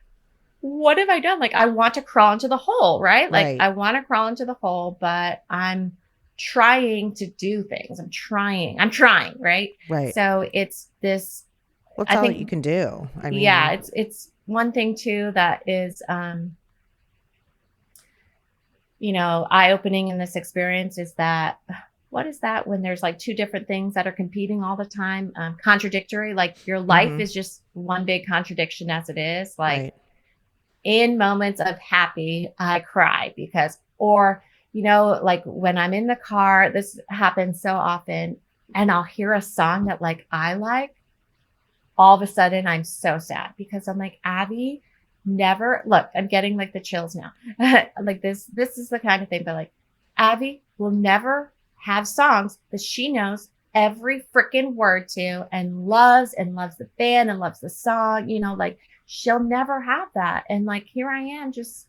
what have I done? Like, I want to crawl into the hole, right? Like, I want to crawl into the hole, but I'm trying to do things. I'm trying, right? Right. So it's this. Well, that's all you can do. I mean, yeah, it's one thing too that is, eye-opening in this experience is that, what is that when there's like two different things that are competing all the time? Contradictory, like your life is just one big contradiction as it is. Like in moments of happy, I cry because, or, like when I'm in the car, this happens so often, and I'll hear a song that like I like, all of a sudden I'm so sad because I'm like, Abby, never look, I'm getting like the chills now. Like this is the kind of thing that like Abby will never have songs that she knows every freaking word to and loves the band and loves the song, like she'll never have that. And like here I am just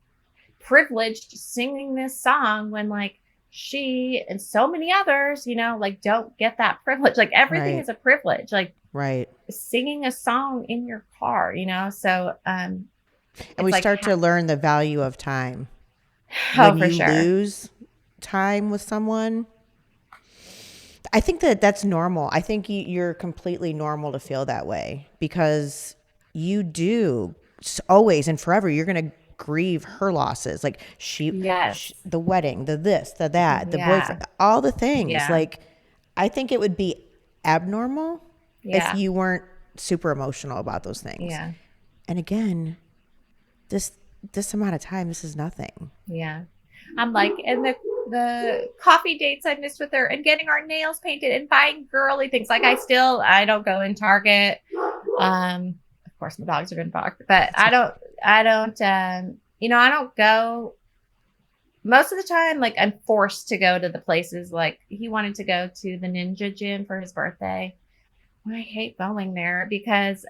privileged singing this song when like she and so many others, like don't get that privilege. Like everything is a privilege. Like singing a song in your car, so and we like start to learn the value of time. When you lose time with someone, I think that's normal. I think you're completely normal to feel that way because you do always and forever. You're going to grieve her losses, like the wedding, the this, the that, the boyfriend, all the things. Like, I think it would be abnormal if you weren't super emotional about those things. Yeah. And again, this amount of time, this is nothing. Yeah. I'm like, and the coffee dates I missed with her and getting our nails painted and buying girly things. Like I don't go in Target. Of course my dogs are going to bark, but I don't, I don't go most of the time. Like I'm forced to go to the places. Like he wanted to go to the ninja gym for his birthday. I hate going there because,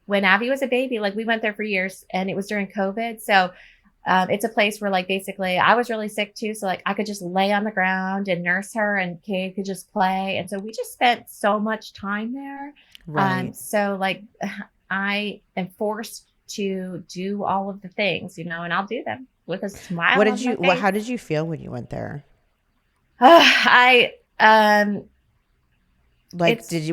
when Abby was a baby, like we went there for years and it was during COVID. So it's a place where like basically I was really sick too. So like I could just lay on the ground and nurse her and Cade could just play. And so we just spent so much time there. Right. So like I am forced to do all of the things, and I'll do them with a smile. How did you feel when you went there? Were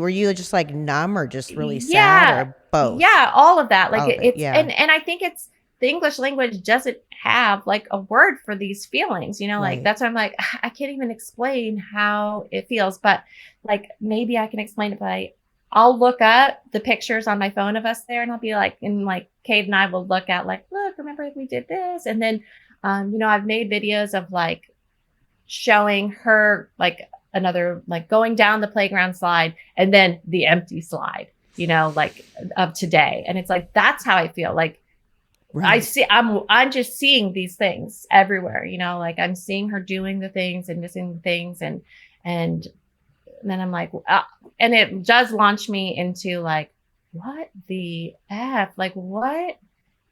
you just like numb or just really sad or both? Yeah, all of that. Like and I think it's the English language doesn't have like a word for these feelings, like Right. that's why I'm like, I can't even explain how it feels, but like maybe I can explain it by I'll look up the pictures on my phone of us there and I'll be like, and like Cade and I will look at like, look, remember we did this. And then, I've made videos of like showing her like another, like going down the playground slide and then the empty slide, like of today. And it's like, that's how I feel. Like Right. I'm just seeing these things everywhere, like I'm seeing her doing the things and missing the things. And then I'm like, and it does launch me into like, what the F, like what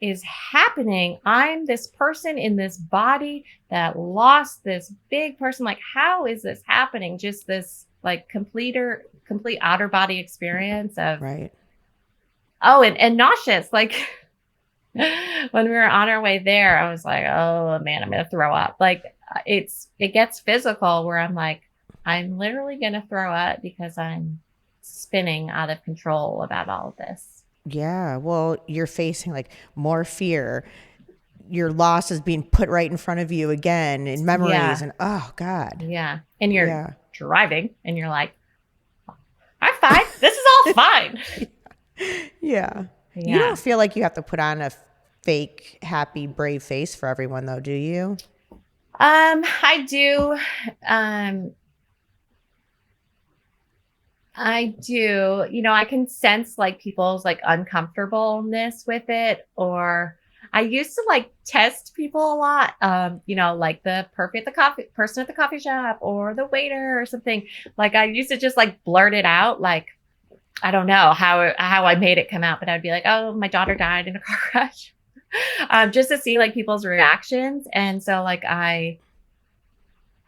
is happening? I'm this person in this body that lost this big person. Like, how is this happening? Just this like complete outer body experience of, Right. Oh, and nauseous. Like when we were on our way there, I was like, oh man, I'm going to throw up. Like it gets physical where I'm like, I'm literally going to throw up because I'm spinning out of control about all of this. Yeah. Well, you're facing like more fear. Your loss is being put right in front of you again in memories and oh God. Yeah. And you're driving and you're like, I'm fine. This is all fine. Yeah. You don't feel like you have to put on a fake, happy, brave face for everyone though, do you? I do. I do. I can sense like people's like uncomfortableness with it, or I used to like test people a lot. Like the person at the coffee shop or the waiter or something. Like I used to just like blurt it out. Like, I don't know how I made it come out, but I'd be like, oh, my daughter died in a car crash. Just to see like people's reactions. And so like, I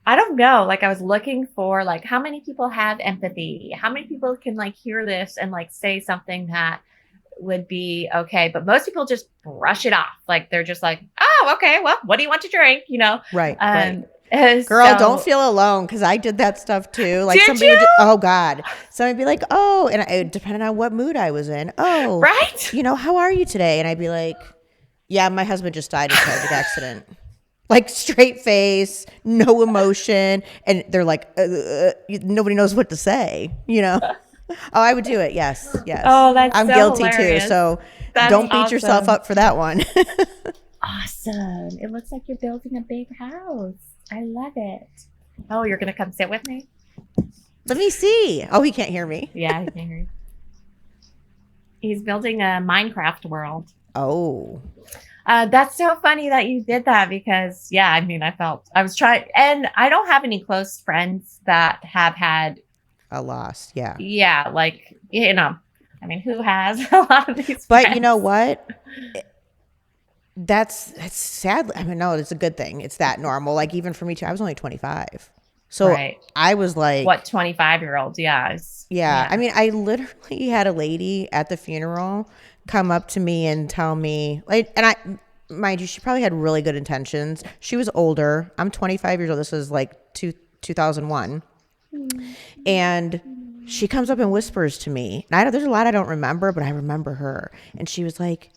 don't know, like I was looking for like, how many people have empathy? How many people can like hear this and like say something that would be okay? But most people just brush it off. Like they're just like, oh, okay, well, what do you want to drink? Right. Girl, don't feel alone because I did that stuff too. Like did somebody you? oh God. Somebody'd be like, oh, and it depending on what mood I was in. Oh, right. How are you today? And I'd be like, yeah, my husband just died in a tragic accident. Like straight face, no emotion. And they're like, nobody knows what to say, Oh, I would do it. Yes. Oh, I'm so guilty hilarious. too. So That's don't beat awesome. yourself up for that one. Awesome. It looks like you're building a big house. I love it. Oh, you're going to come sit with me? Let me see. Oh, he can't hear me. Yeah, he can hear you. He's building a Minecraft world. Oh. That's so funny that you did that because, I was trying, and I don't have any close friends that have had a loss. Yeah. Yeah. Like, who has a lot of these But friends? you know what? That's sad. No, it's a good thing. It's that normal. Like even for me too, I was only 25. So right. I was like, what, 25-year-olds? Yeah. Yeah. I literally had a lady at the funeral come up to me and tell me, like, and mind you, she probably had really good intentions. She was older. I'm 25 years old. This was like 2001. And she comes up and whispers to me. And there's a lot I don't remember, but I remember her. And she was like,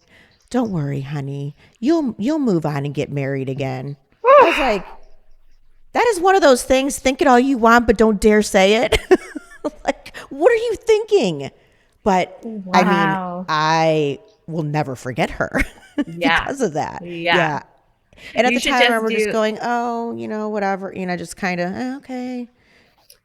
don't worry, honey. You'll move on and get married again. I was like, that is one of those things. Think it all you want, but don't dare say it. Like, what are you thinking? But wow. I will never forget her because of that. Yeah. And at You the should time, I just remember just do, going, oh, whatever, just kind of, okay.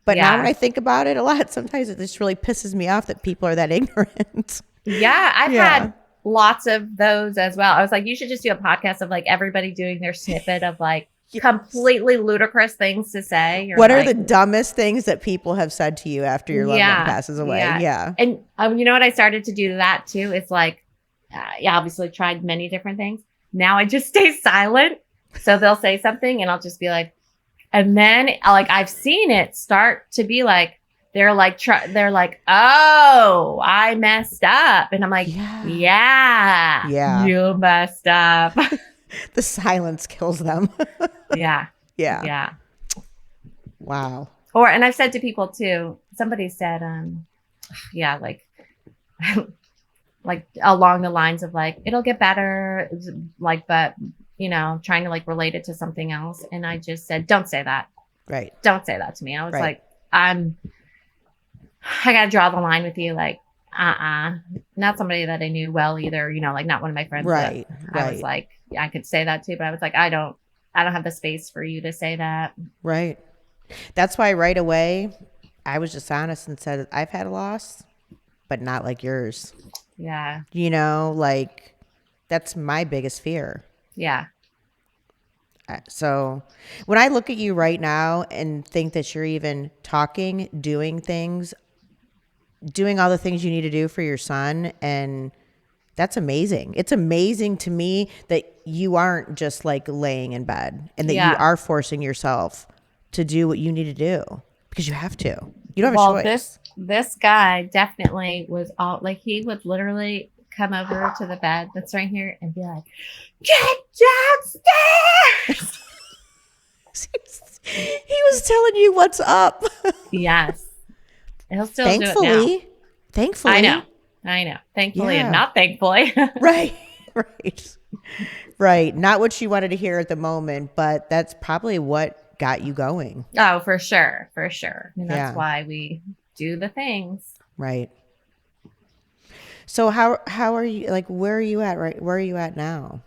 But now when yeah. I think about it a lot, sometimes it just really pisses me off that people are that ignorant. Yeah, I've Yeah. had lots of those as well. I was like, you should just do a podcast of like everybody doing their snippet of like Yes. completely ludicrous things to say. You're What are the like, dumbest things that people have said to you after your loved one yeah, passes away? yeah. Yeah. And you know what? I started to do that too. It's like, yeah, obviously tried many different things. Now I just stay silent. So they'll say something and I'll just be like, and then like I've seen it start to be like, they're like, oh, I messed up. And I'm like, Yeah. yeah, you messed up. The silence kills them. Yeah. Yeah. Yeah. Wow. And I've said to people too, somebody said, yeah, like, like along the lines of like, it'll get better. Like, but trying to like relate it to something else. And I just said, don't say that. Right. Don't say that to me. I was Right. like, I got to draw the line with you. Like, not somebody that I knew well either, like not one of my friends. Right. I was like, yeah, I could say that too, but I was like, I don't have the space for you to say that. Right. That's why right away I was just honest and said, I've had a loss, but not like yours. Yeah. Like that's my biggest fear. Yeah. So when I look at you right now and think that you're even talking, doing all the things you need to do for your son, and that's amazing. It's amazing to me that you aren't just like laying in bed and that you are forcing yourself to do what you need to do because you have to. You don't have a choice. This guy definitely was all like, he would literally come over to the bed that's right here and be like, get downstairs. He was telling you what's up. Yes. He'll still Thankfully. do it now. Thankfully. I know. Thankfully and not thankfully. Right. Right. Not what she wanted to hear at the moment, but that's probably what got you going. Oh, for sure. And that's why we do the things. Right. So how are you, like, where are you at, right? Where are you at now?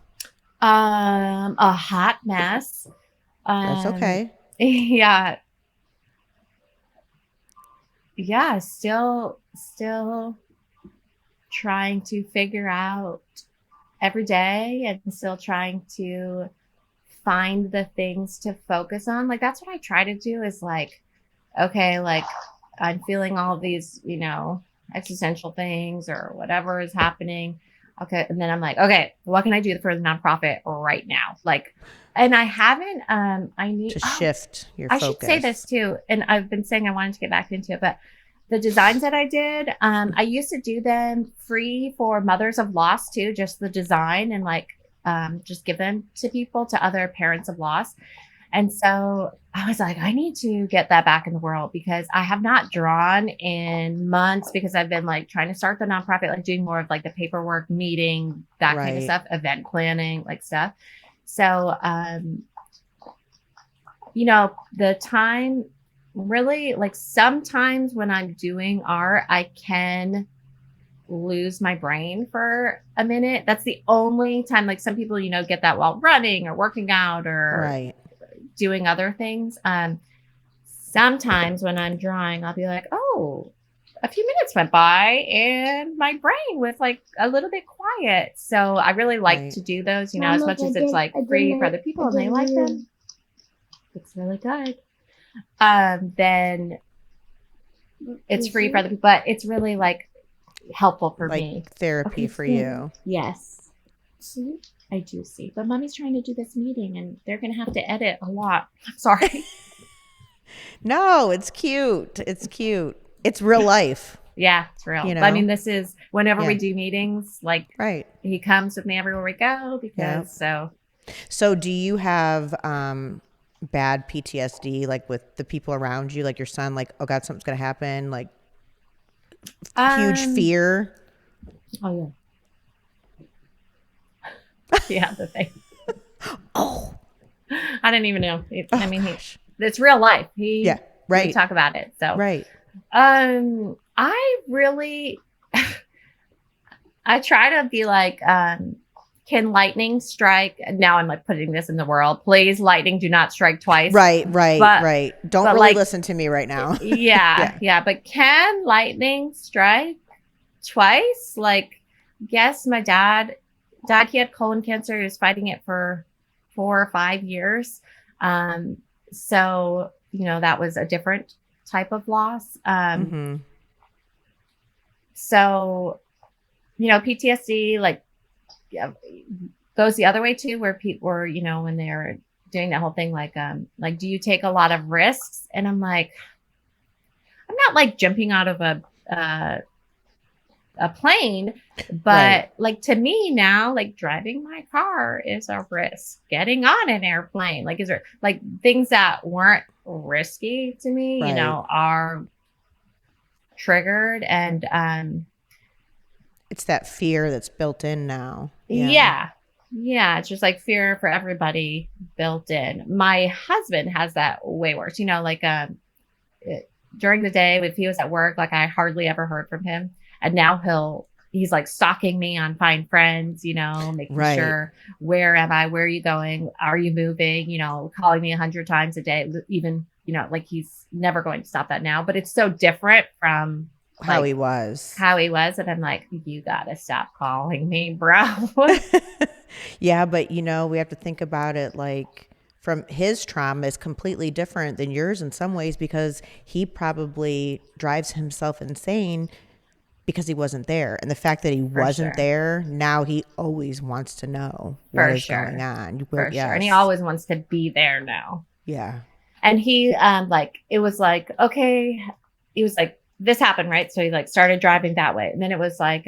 A hot mess. That's okay. Yeah. Yeah. Still trying to figure out every day and still trying to find the things to focus on. Like, that's what I try to do is like, okay, like I'm feeling all of these, existential things or whatever is happening. Okay. And then I'm like, okay, what can I do for the nonprofit right now? Like, and I haven't, I need to shift your I focus. should say this too. And I've been saying I wanted to get back into it, but the designs that I did, I used to do them free for mothers of loss too, just the design and like, just give them to people, to other parents of loss. And so I was like, I need to get that back in the world because I have not drawn in months because I've been like trying to start the nonprofit, like doing more of like the paperwork, meeting, that kind of stuff, event planning, like stuff. So, the time really, like sometimes when I'm doing art, I can lose my brain for a minute. That's the only time, like some people, get that while running or working out or doing other things. Sometimes when I'm drawing, I'll be like, oh, a few minutes went by and my brain was like a little bit quiet. So I really like to do those, Mama, as much as it's like free for other people and they like them. It's really good. Then it's free for other people, but it's really like helpful for me. Therapy for you. Yes. See? I do see. But mommy's trying to do this meeting and they're going to have to edit a lot. I'm sorry. No, it's cute. It's cute. It's real life. Yeah, it's real. I mean, this is whenever we do meetings, like he comes with me everywhere we go because So do you have bad PTSD, like with the people around you, like your son, like, oh God, something's going to happen, like huge fear? Oh, yeah. Yeah, the thing. Oh, I didn't even know. It's real life. We talk about it. So I really, I try to be like, can lightning strike? Now I'm like putting this in the world. Please, lightning, do not strike twice. Right. But Don't really like, listen to me right now. yeah. But can lightning strike twice? Like, yes, my dad died. He had colon cancer. He was fighting it for 4 or 5 years. So, that was a different type of loss. So, PTSD, like, goes the other way too, where people were, when they're doing that whole thing, like, do you take a lot of risks? And I'm like, I'm not like jumping out of a plane, but like, to me now, like, driving my car is a risk. Getting on an airplane, like, is there like things that weren't risky to me, are triggered. And it's that fear that's built in now. Yeah. It's just like fear for everybody built in. My husband has that way worse, like, during the day, if he was at work, like, I hardly ever heard from him. And now he's like stalking me on Find Friends, making sure, where am I? Where are you going? Are you moving? Calling me 100 times a day, even, like, he's never going to stop that now, but it's so different from how he was. And I'm like, you gotta stop calling me, bro. Yeah. But we have to think about it, like, from his trauma is completely different than yours in some ways, because he probably drives himself insane because he wasn't there. And the fact that he wasn't there, now he always wants to know what is going on. Sure. And he always wants to be there now. Yeah. And he, it was like, okay, he was like, this happened, right? So he like started driving that way. And then it was like,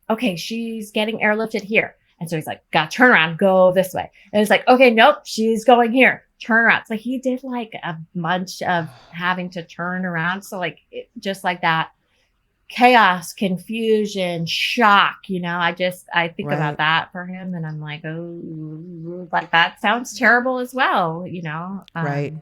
okay, she's getting airlifted here. And so he's like, got to turn around, go this way. And it's like, okay, nope, she's going here, turn around. So he did like a bunch of having to turn around. So like, just like that chaos, confusion, shock, I think about that for him, and I'm like, oh, like, that sounds terrible as well, Right.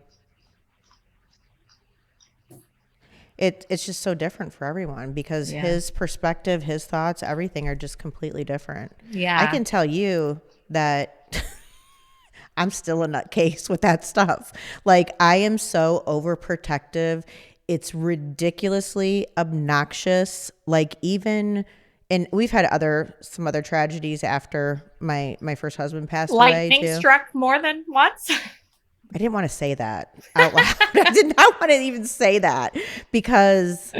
It's just so different for everyone, because his perspective, his thoughts, everything are just completely different. Yeah. I can tell you that I'm still a nutcase with that stuff. Like, I am so overprotective. It's ridiculously obnoxious. Like, even, and we've had some other tragedies after my first husband passed away too. Lightning struck more than once. I didn't want to say that out loud. I did not want to even say that, because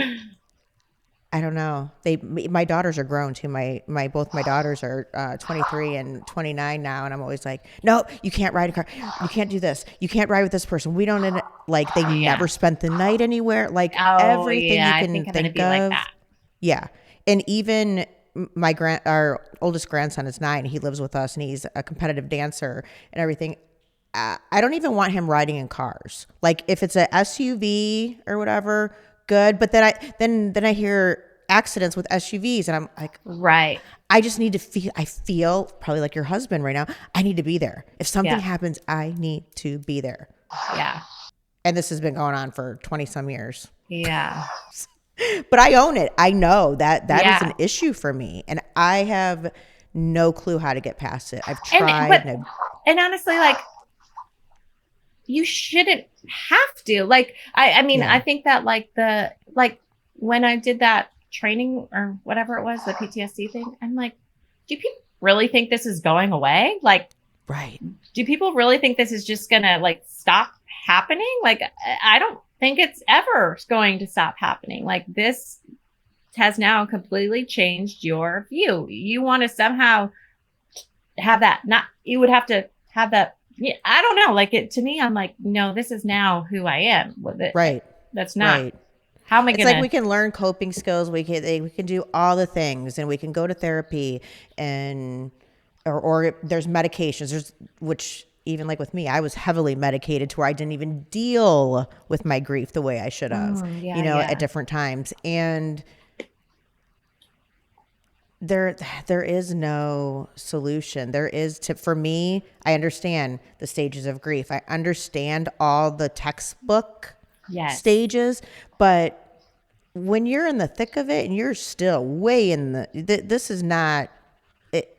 I don't know. My daughters are grown too. Both my daughters are 23 and 29 now, and I'm always like, no, you can't ride a car. You can't do this. You can't ride with this person. We don't, like, they never spent the night anywhere. Like, everything you can think of. Like that. Yeah, and even our oldest grandson is 9. He lives with us, and he's a competitive dancer and everything. I don't even want him riding in cars. Like, if it's a SUV or whatever, good. But then I hear accidents with SUVs, and I'm like, right. I just need to feel. I feel probably like your husband right now. I need to be there. If something happens, I need to be there. Yeah. And this has been going on for 20 some years. Yeah. But I own it. I know that is an issue for me, and I have no clue how to get past it. I've tried. And honestly, like, you shouldn't have to. Like, I mean, I think that, like, when I did that training or whatever it was, the PTSD thing, I'm like, do people really think this is going away? Like, right. Do people really think this is just gonna, like, stop happening? Like, I don't think it's ever going to stop happening. Like, this has now completely changed your view. You want to somehow have that, you would have to have that. Yeah, I don't know. Like, to me, I'm like, no, this is now who I am with it. Right. That's not. Right. How am I going to? It's like we can learn coping skills. We can do all the things, and we can go to therapy, and or there's medications. Which even like with me, I was heavily medicated to where I didn't even deal with my grief the way I should have. At different times, and there is no solution. For me, I understand the stages of grief. I understand all the textbook stages, but when you're in the thick of it and you're still way in this is not it.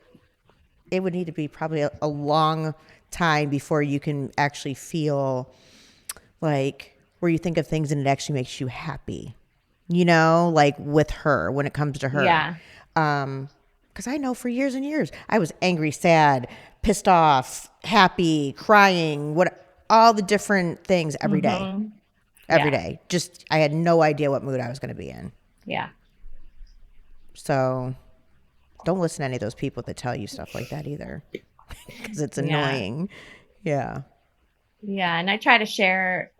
it would need to be probably a long time before you can actually feel like where you think of things and it actually makes you happy, you know, like with her when it comes to her. Yeah. Because I know for years and years I was angry, sad, pissed off, happy, crying, all the different things every day. Mm-hmm. Every Yeah. day. Just I had no idea what mood I was going to be in. Yeah. So don't listen to any of those people that tell you stuff like that either, because it's Yeah. annoying. Yeah. Yeah. And I try to share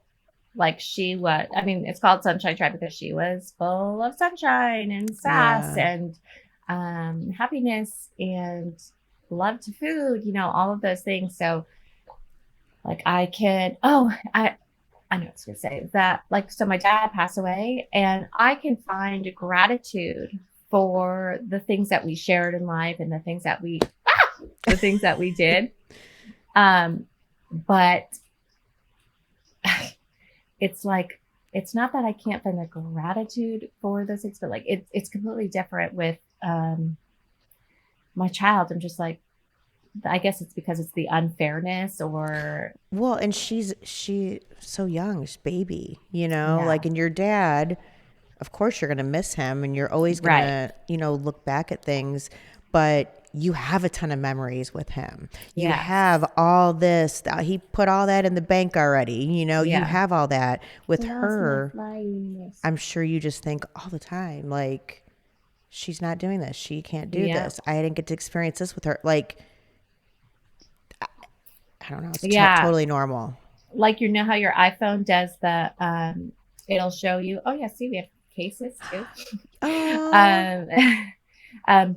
like she was, I mean, it's called Sunshine Tribe because she was full of sunshine and sass Yeah. and happiness and loved food, you know, all of those things. So like I can, I know what I was going to say that, like, so my dad passed away and I can find gratitude for the things that we shared in life and the things that we did. But it's like, it's not that I can't find the gratitude for those things, but like, it's completely different with, my child. I'm just like, I guess it's because it's the unfairness or. Well, and she so young, she's baby, you know, Yeah. like, and your dad, of course you're going to miss him and you're always going to, you know, look back at things, but you have a ton of memories with him. You Yes. have all this, he put all that in the bank already, you know, you Yeah. have all that with her. her. I'm sure you just think all the time, like, she's not doing this. She can't do Yeah. this. I didn't get to experience this with her. Like, I don't know. It's Yeah. totally normal. Like, you know how your iPhone does the, it'll show you, oh yeah, see, we have cases too.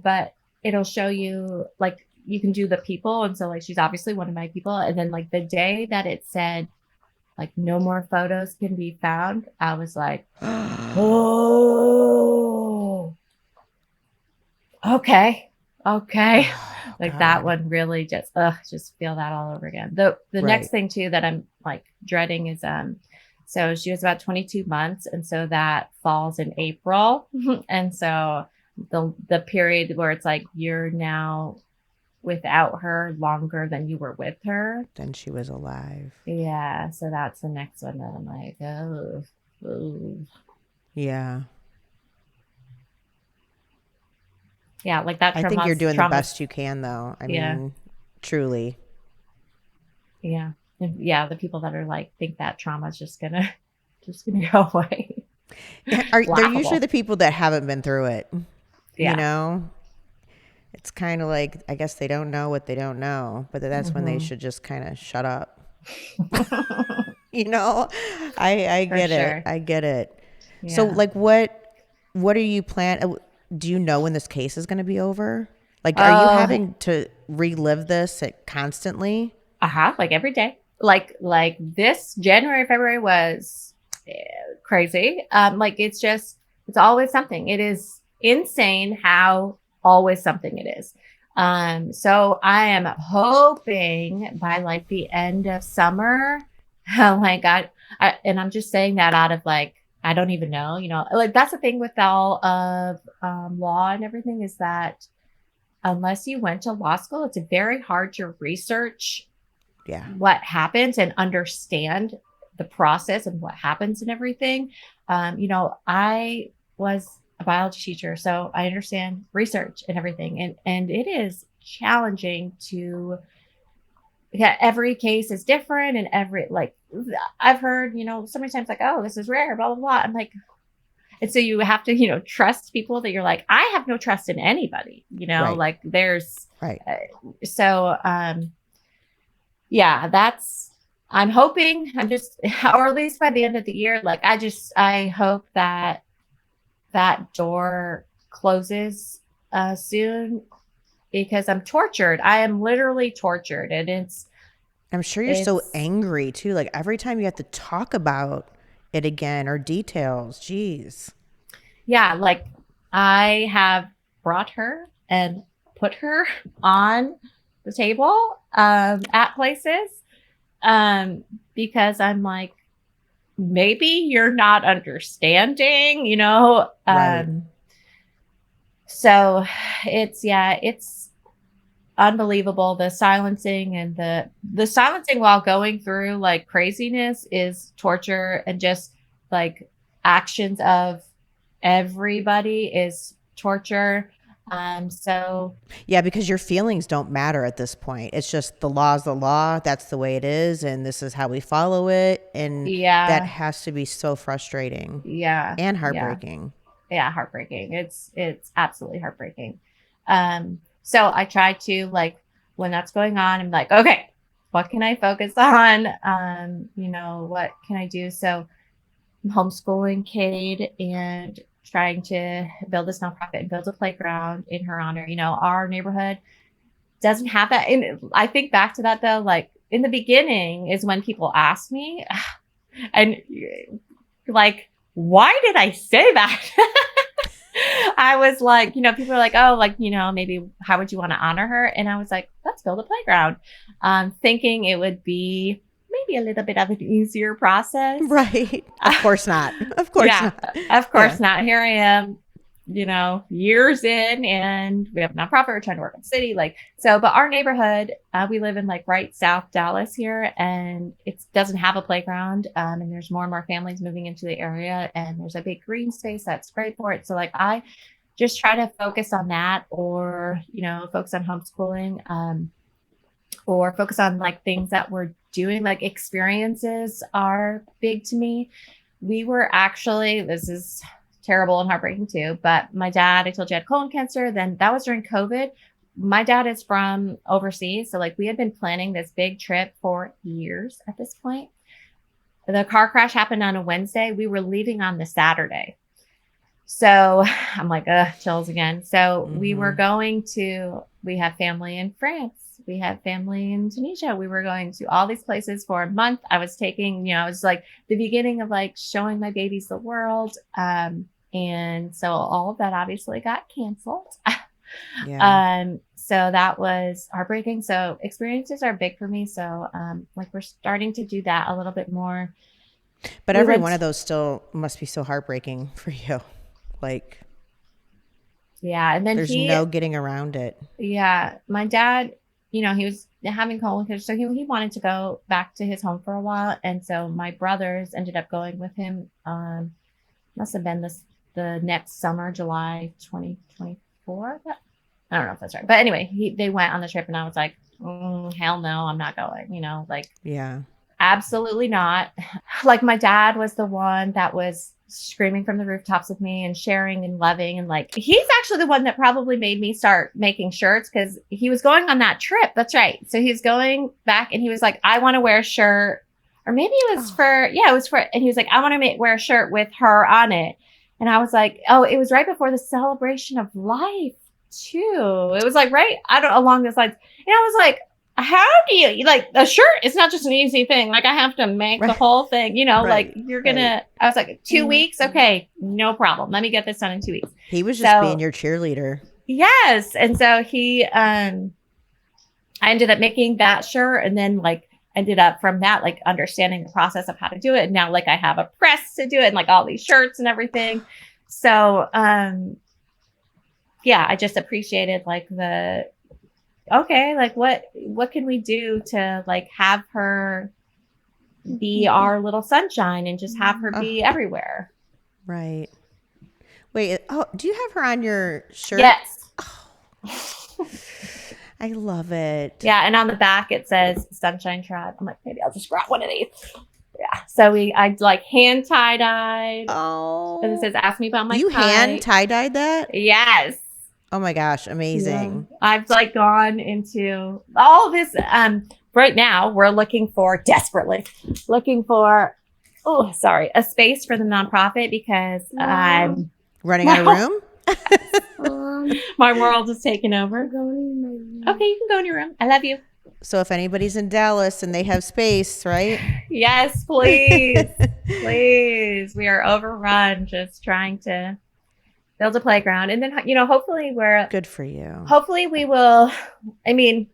But it'll show you, like, you can do the people. And so like, she's obviously one of my people. And then like the day that it said like, no more photos can be found, I was like, oh, okay. Like God. that one really just feel that all over again. The next thing too that I'm like dreading is so she was about 22 months, and so that falls in April. And so the period where it's like you're now without her longer than you were with her. Then she was alive. Yeah, so that's the next one that I'm like, oh. Yeah. Yeah, like that. I think you're doing the best you can, though. I mean, truly. Yeah. Yeah, the people that are like think that trauma is just gonna go away. They're usually the people that haven't been through it. Yeah. You know? It's kind of like, I guess they don't know what they don't know, but that's when they should just kind of shut up. You know? I get it. I get it. Yeah. So like what are you do you know when this case is going to be over? Like, are you having to relive this constantly? Like every day. Like this January, February was crazy. Like it's always something. It is insane how always something it is. So I am hoping by like the end of summer, like and I'm just saying that out of like, I don't even know, you know, like that's the thing with all of law and everything is that unless you went to law school, it's very hard to research what happens and understand the process and what happens and everything. You know, I was a biology teacher, so I understand research and everything. And it is challenging to, every case is different and I've heard, you know, so many times like, oh, this is rare, blah, blah, blah. I'm like, and so you have to, you know, trust people that you're like, I have no trust in anybody, you know, like there's, I'm hoping or at least by the end of the year, like I hope that door closes soon because I'm tortured. I am literally tortured. And I'm sure you're so angry too. Like every time you have to talk about it again or details, geez. Yeah. Like I have brought her and put her on the table at places because I'm like, maybe you're not understanding, you know? So it's unbelievable. The silencing and the silencing while going through like craziness is torture, and just like actions of everybody is torture. So Yeah, because your feelings don't matter at this point. It's just the law's the law. That's the way it is, and this is how we follow it. And that yeah, has to be so frustrating yeah, and yeah, heartbreaking. yeah, heartbreaking. It's absolutely heartbreaking. So I try to like when that's going on, I'm like, okay, what can I focus on? What can I do? So I'm homeschooling Cade and trying to build this nonprofit and build a playground in her honor. Our neighborhood doesn't have that. And I think back to that though, like in the beginning is when people ask me, and like, why did I say that? I was like, people are like, oh, like, maybe how would you want to honor her? And I was like, let's build a playground. Thinking it would be maybe a little bit of an easier process. Right. Of course not. Of course Yeah, not. of course not. Here I am, years in, and we have a nonprofit. We're trying to work in the city. But our neighborhood, we live in like right South Dallas here, and it doesn't have a playground. And there's more and more families moving into the area, and there's a big green space that's great for it. So like I just try to focus on that, or, focus on homeschooling, or focus on like things that we're doing, like experiences are big to me. We were actually, this is terrible and heartbreaking too, but my dad, I told you, had colon cancer. Then that was during COVID. My dad is from overseas. So like we had been planning this big trip for years at this point. The car crash happened on a Wednesday. We were leaving on the Saturday. So I'm like, chills again. So we were we have family in France. We have family in Tunisia. We were going to all these places for a month. I was taking, it was like the beginning of like showing my babies the world. And so all of that obviously got canceled. Yeah. So that was heartbreaking. So experiences are big for me. So like we're starting to do that a little bit more. But every one of those still must be so heartbreaking for you. Like, yeah. And then there's no getting around it. Yeah. My dad, he was having colon cancer. So he wanted to go back to his home for a while. And so my brothers ended up going with him. Must have been the next summer, July 2024. I don't know if that's right. But anyway, they went on the trip, and I was like, hell no, I'm not going, Yeah. Absolutely not. Like my dad was the one that was screaming from the rooftops with me and sharing and loving, and like he's actually the one that probably made me start making shirts, because he was going on that trip. That's right. So he's going back, and he was like, I want to wear a shirt, or maybe it was and he was like, I want to wear a shirt with her on it. And I was like, oh, it was right before the celebration of life too. It was like along those lines. And I was like, how do you like a shirt? It's not just an easy thing. Like I have to make the whole thing, like you're gonna, I was like 2 weeks. Okay, no problem. Let me get this done in 2 weeks. He was just being your cheerleader. Yes. And so I ended up making that shirt, and then like ended up from that, like understanding the process of how to do it. And now like I have a press to do it, and like all these shirts and everything. So, yeah, I just appreciated like like what can we do to like have her be our little sunshine and just have her be everywhere. Right. Wait, do you have her on your shirt? Yes. Oh. I love it. Yeah, and on the back it says Sunshine Tribe. I'm like, maybe I'll just grab one of these. Yeah. So I like hand tie-dyed. Oh. And it says, ask me about my You tie. hand tie-dyed that? Yes. Oh my gosh, amazing. Yeah. I've like gone into all this. Right now we're desperately looking for a space for the nonprofit, because I'm running out of room. My world is taken over. Okay, you can go in your room. I love you. So if anybody's in Dallas and they have space, right? Yes, please. Please. We are overrun just trying to build a playground. And then, hopefully good for you. Hopefully we will. I mean,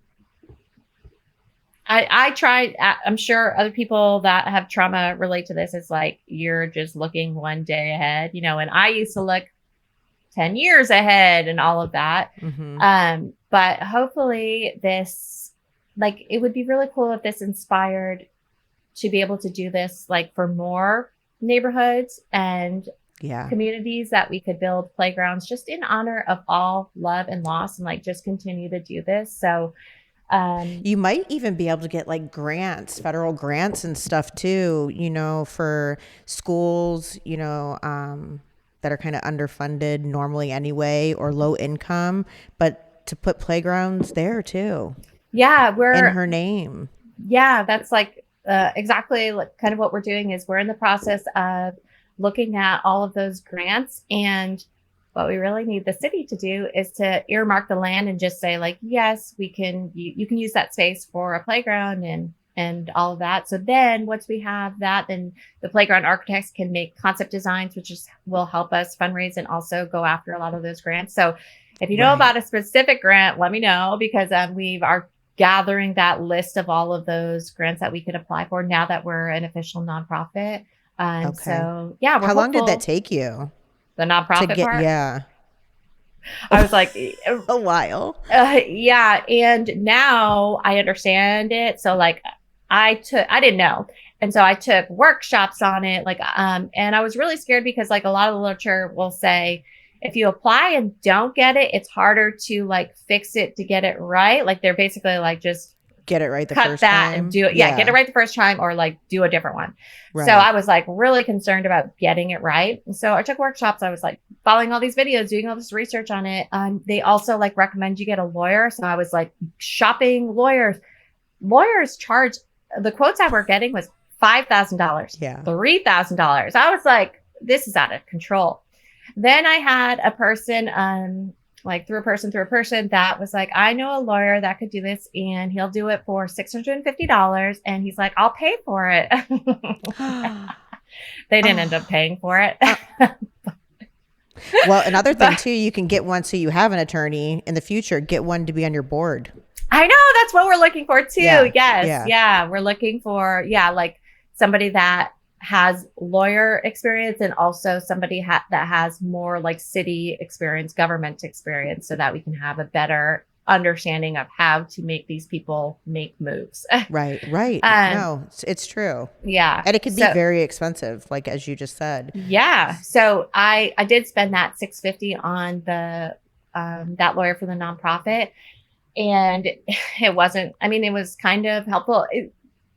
I tried, I'm sure other people that have trauma relate to this. It's like, you're just looking one day ahead, and I used to look 10 years ahead and all of that. Mm-hmm. But hopefully this, like, it would be really cool if this inspired to be able to do this, like, for more neighborhoods and Yeah. communities, that we could build playgrounds just in honor of all love and loss, and like just continue to do this. So You might even be able to get like grants, federal grants and stuff too, for schools, that are kind of underfunded normally anyway, or low income, but to put playgrounds there too yeah, in her name. yeah, that's like exactly like kind of what we're doing. Is we're in the process of looking at all of those grants, and what we really need the city to do is to earmark the land and just say, like, yes, we can, you can use that space for a playground and all of that. So then once we have that, then the playground architects can make concept designs, which will help us fundraise and also go after a lot of those grants. So if you know Right. about a specific grant, let me know, because we are gathering that list of all of those grants that we could apply for now that we're an official nonprofit. Okay. So yeah, we're How long did hopeful. that take you The to nonprofit get? part? Yeah. I was like, A while. yeah. And now I understand it. So like I didn't know. And so I took workshops on it. Like, and I was really scared because like a lot of the literature will say, if you apply and don't get it, it's harder to like fix it to get it right. Like they're basically like, just Get it right the cut first that time. and do it. Yeah. Get it right the first time, or like do a different one. Right. So I was like really concerned about getting it right. And so I took workshops. I was like following all these videos, doing all this research on it. They also like recommend you get a lawyer. So I was like shopping lawyers. Lawyers charge, the quotes I were getting was $5,000, Yeah. $3,000. I was like, this is out of control. Then I had a person, like through a person that was like, I know a lawyer that could do this, and he'll do it for $650. And he's like, I'll pay for it. They didn't end up paying for it. Well, another thing too, you can get one so you have an attorney in the future. Get one to be on your board. I know, that's what we're looking for too. Yeah. Yes. Yeah. Yeah. We're looking for, like somebody that has lawyer experience, and also somebody that has more like city experience, government experience, so that we can have a better understanding of how to make these people make moves. Right. No, it's true. Yeah. And it could be very expensive, like as you just said. Yeah. So I did spend that $650 on the that lawyer for the nonprofit, and it wasn't, I mean, it was kind of helpful.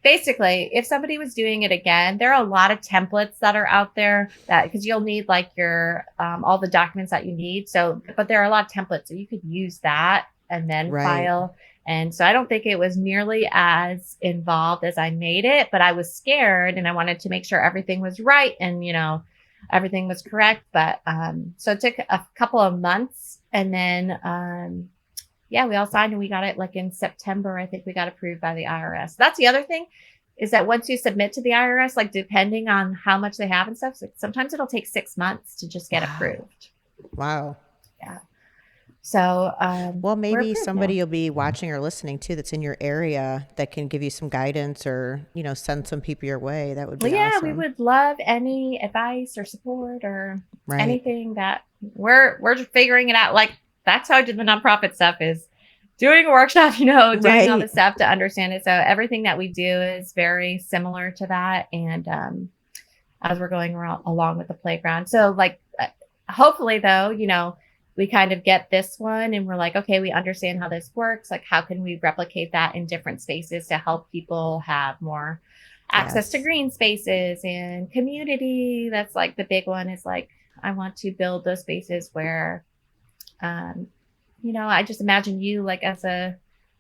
Basically, if somebody was doing it again, there are a lot of templates that are out there, that because you'll need like your all the documents that you need. So, but there are a lot of templates, so you could use that and then file. And so I don't think it was nearly as involved as I made it, but I was scared and I wanted to make sure everything was right and everything was correct. But so it took a couple of months, and then we all signed, and we got it like in September. I think we got approved by the IRS. That's the other thing, is that once you submit to the IRS, like depending on how much they have and stuff, sometimes it'll take 6 months to just get approved. Wow. Yeah. So, well, maybe somebody will be watching or listening too that's in your area that can give you some guidance, or send some people your way. That would be awesome. We would love any advice or support or anything that we're just figuring it out. Like, that's how I did the nonprofit stuff, is doing a workshop, doing all the stuff to understand it. So everything that we do is very similar to that. And as we're going along with the playground. So like, hopefully though, we kind of get this one and we're like, okay, we understand how this works. Like, how can we replicate that in different spaces to help people have more access to green spaces and community? That's like the big one, is like, I want to build those spaces where, I just imagine you like as a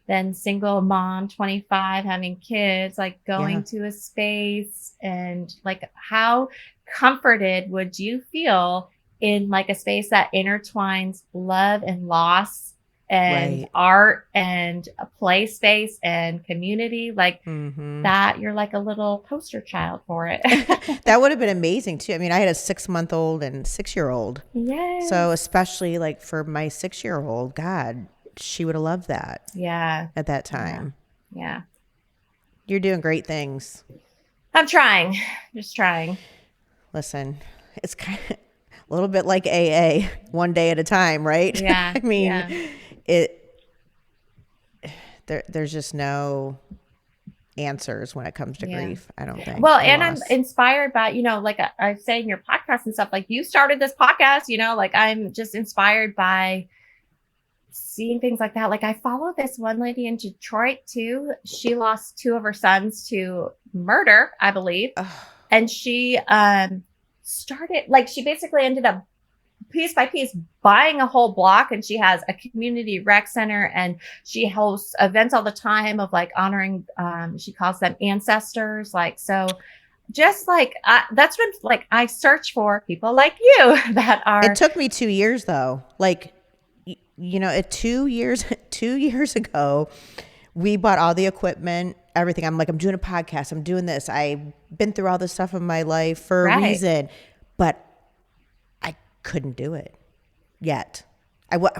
then single mom, 25, having kids, like going to a space, and like how comforted would you feel in like a space that intertwines love and loss and art and a play space and community, like that you're like a little poster child for it. That would have been amazing too. I mean, I had a 6-month-old and 6-year-old. Yes. So especially like for my 6-year-old, God, she would have loved that. Yeah. At that time. Yeah. You're doing great things. I'm trying. Just trying. Listen, it's kind of a little bit like AA, one day at a time, right? Yeah. I mean, yeah. there's just no answers when it comes to Yeah. grief, I don't think. Well, or and I'm loss. inspired by, like I say in your podcast and stuff, like you started this podcast, like I'm just inspired by seeing things like that. Like I follow this one lady in Detroit too. She lost two of her sons to murder, I believe. Ugh. And she started, like, she basically ended up piece by piece buying a whole block, and she has a community rec center, and she hosts events all the time of like honoring she calls them ancestors, like, so just like that's when like I search for people like you that are. It took me 2 years though. Like, 2 years ago, we bought all the equipment, everything. I'm like, I'm doing a podcast. I'm doing this. I've been through all this stuff in my life for a reason, but I couldn't do it yet.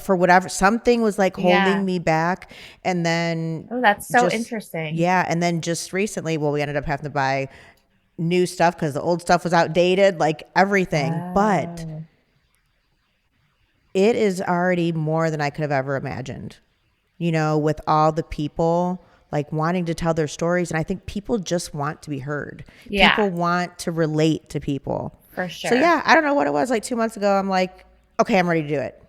For whatever, something was like holding me back. And then, oh, that's so interesting. Yeah. And then just recently, we ended up having to buy new stuff because the old stuff was outdated, like everything. But it is already more than I could have ever imagined, with all the people like wanting to tell their stories. And I think people just want to be heard. Yeah. People want to relate to people. For sure. So yeah, I don't know what it was like 2 months ago. I'm like, okay, I'm ready to do it.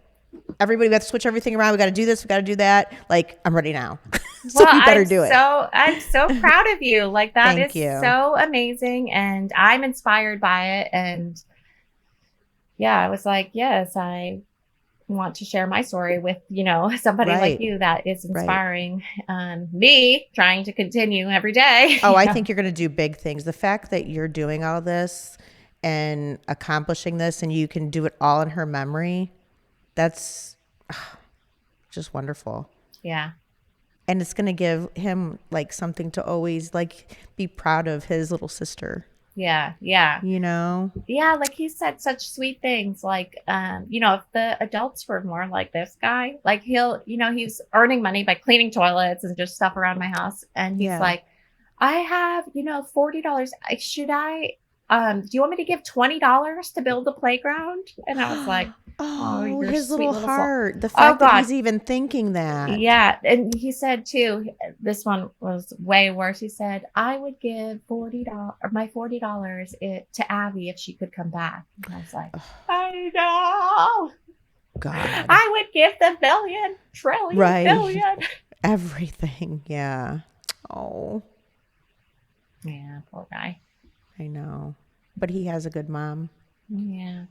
Everybody, we have to switch everything around. We got to do this. We got to do that. Like, I'm ready now. So well, you better do it. I'm so proud of you. Like that Thank is you. so amazing. And I'm inspired by it. And yeah, I was like, yes, I want to share my story with, somebody like you that is inspiring me trying to continue every day. Oh, I think you're going to do big things. The fact that you're doing all this and accomplishing this and you can do it all in her memory, that's just wonderful. Yeah. And it's going to give him like something to always like be proud of his little sister. Yeah. Yeah. Yeah, like he said such sweet things. Like, if the adults were more like this guy, like he's earning money by cleaning toilets and just stuff around my house. And he's like, I have, $40. Should I, do you want me to give $20 to build a playground? And I was like, oh, your his little heart. soul. The fact that he's even thinking that. Yeah. And he said too, this one was way worse. He said, I would give my $40 to Abby if she could come back. And I was like, I know. God. I would give the billion, trillion, billion. Everything. Yeah. Oh. Yeah, poor guy. I know. But he has a good mom. Yeah.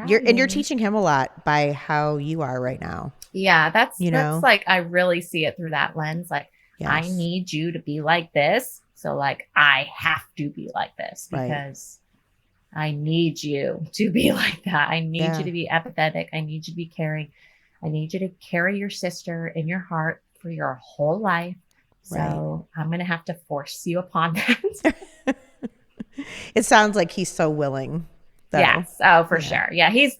You're teaching him a lot by how you are right now. Yeah, that's like, I really see it through that lens. Like, I need you to be like this. So like, I have to be like this because I need you to be like that. I need you to be empathetic. I need you to be caring. I need you to carry your sister in your heart for your whole life. So I'm going to have to force you upon that. It sounds like he's so willing. Though. Yes. Oh, for sure. Yeah. He's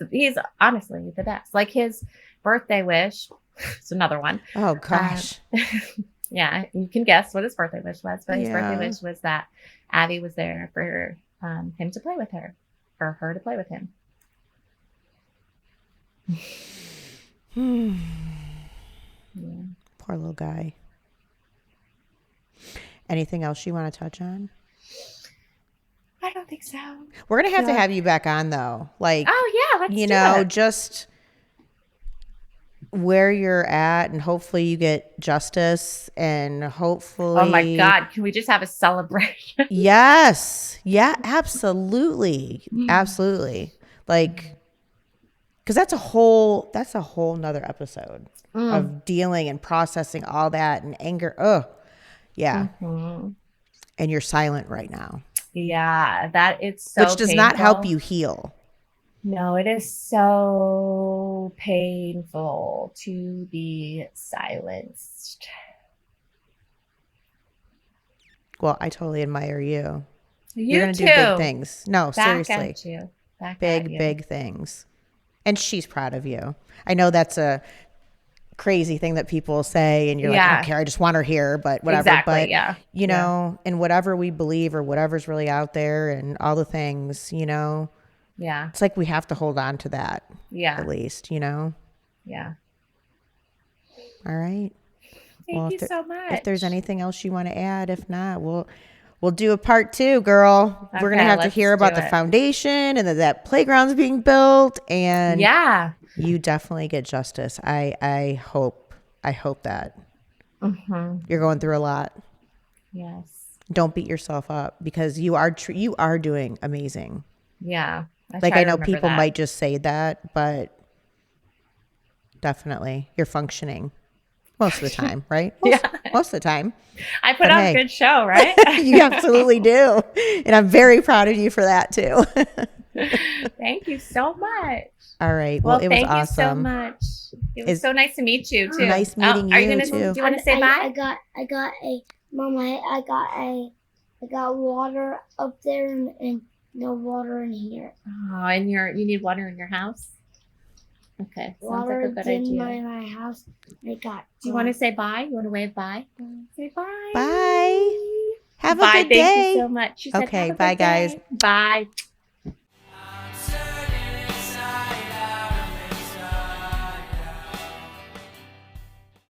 honestly the best. Like his birthday wish. It's another one. Oh gosh. Yeah. You can guess what his birthday wish was, but his birthday wish was that Abby was there for him to play with her, or her to play with him. Yeah. Poor little guy. Anything else you want to touch on? I don't think so. We're going to have you back on though. Like, oh yeah, let's do it. Just where you're at, and hopefully you get justice, and hopefully. Oh my God. Can we just have a celebration? Yes. Yeah, absolutely. Absolutely. Like, cause that's a whole nother episode of dealing and processing all that and anger. Oh yeah. Mm-hmm. And you're silent right now. Yeah, that it's so which does not help you heal. No, it is so painful to be silenced. Well, I totally admire you. You're going to do big things. No, Back seriously. at you. Big things. And she's proud of you. I know that's a crazy thing that people say, and you're like, I don't care, I just want her here, but whatever. Exactly, but you know, and whatever we believe or whatever's really out there and all the things, Yeah. It's like we have to hold on to that Yeah. at least, you know? Yeah. All right. Thank you if so much. If there's anything else you want to add, if not, we'll do a part 2, girl. We're gonna Okay, have to let's hear about do the it. foundation and that playground's being built, and Yeah. you definitely get justice. I hope that Mm-hmm. you're going through a lot. Yes. Don't beat yourself up because you are doing amazing. Yeah. Like try I to know remember people that. might just say that, but definitely you're functioning most of the time, right? Most of the time. I put But on hey. a good show, right? You absolutely do. And I'm very proud of you for that too. Thank you so much. All right. Well, it was thank awesome. you so much. It was so nice to meet you too. Nice meeting Are you, gonna, too. Do you want to say bye? I got a mom. I got water up there and no water in here. Oh, and you need water in your house? Okay. Sounds Water like a good in idea. my house. I got. Do you want to say bye? You want to wave bye? Say bye. Bye. Have a Bye. good day. Thank you so much. She said, Okay, have a bye, good day. guys. Bye.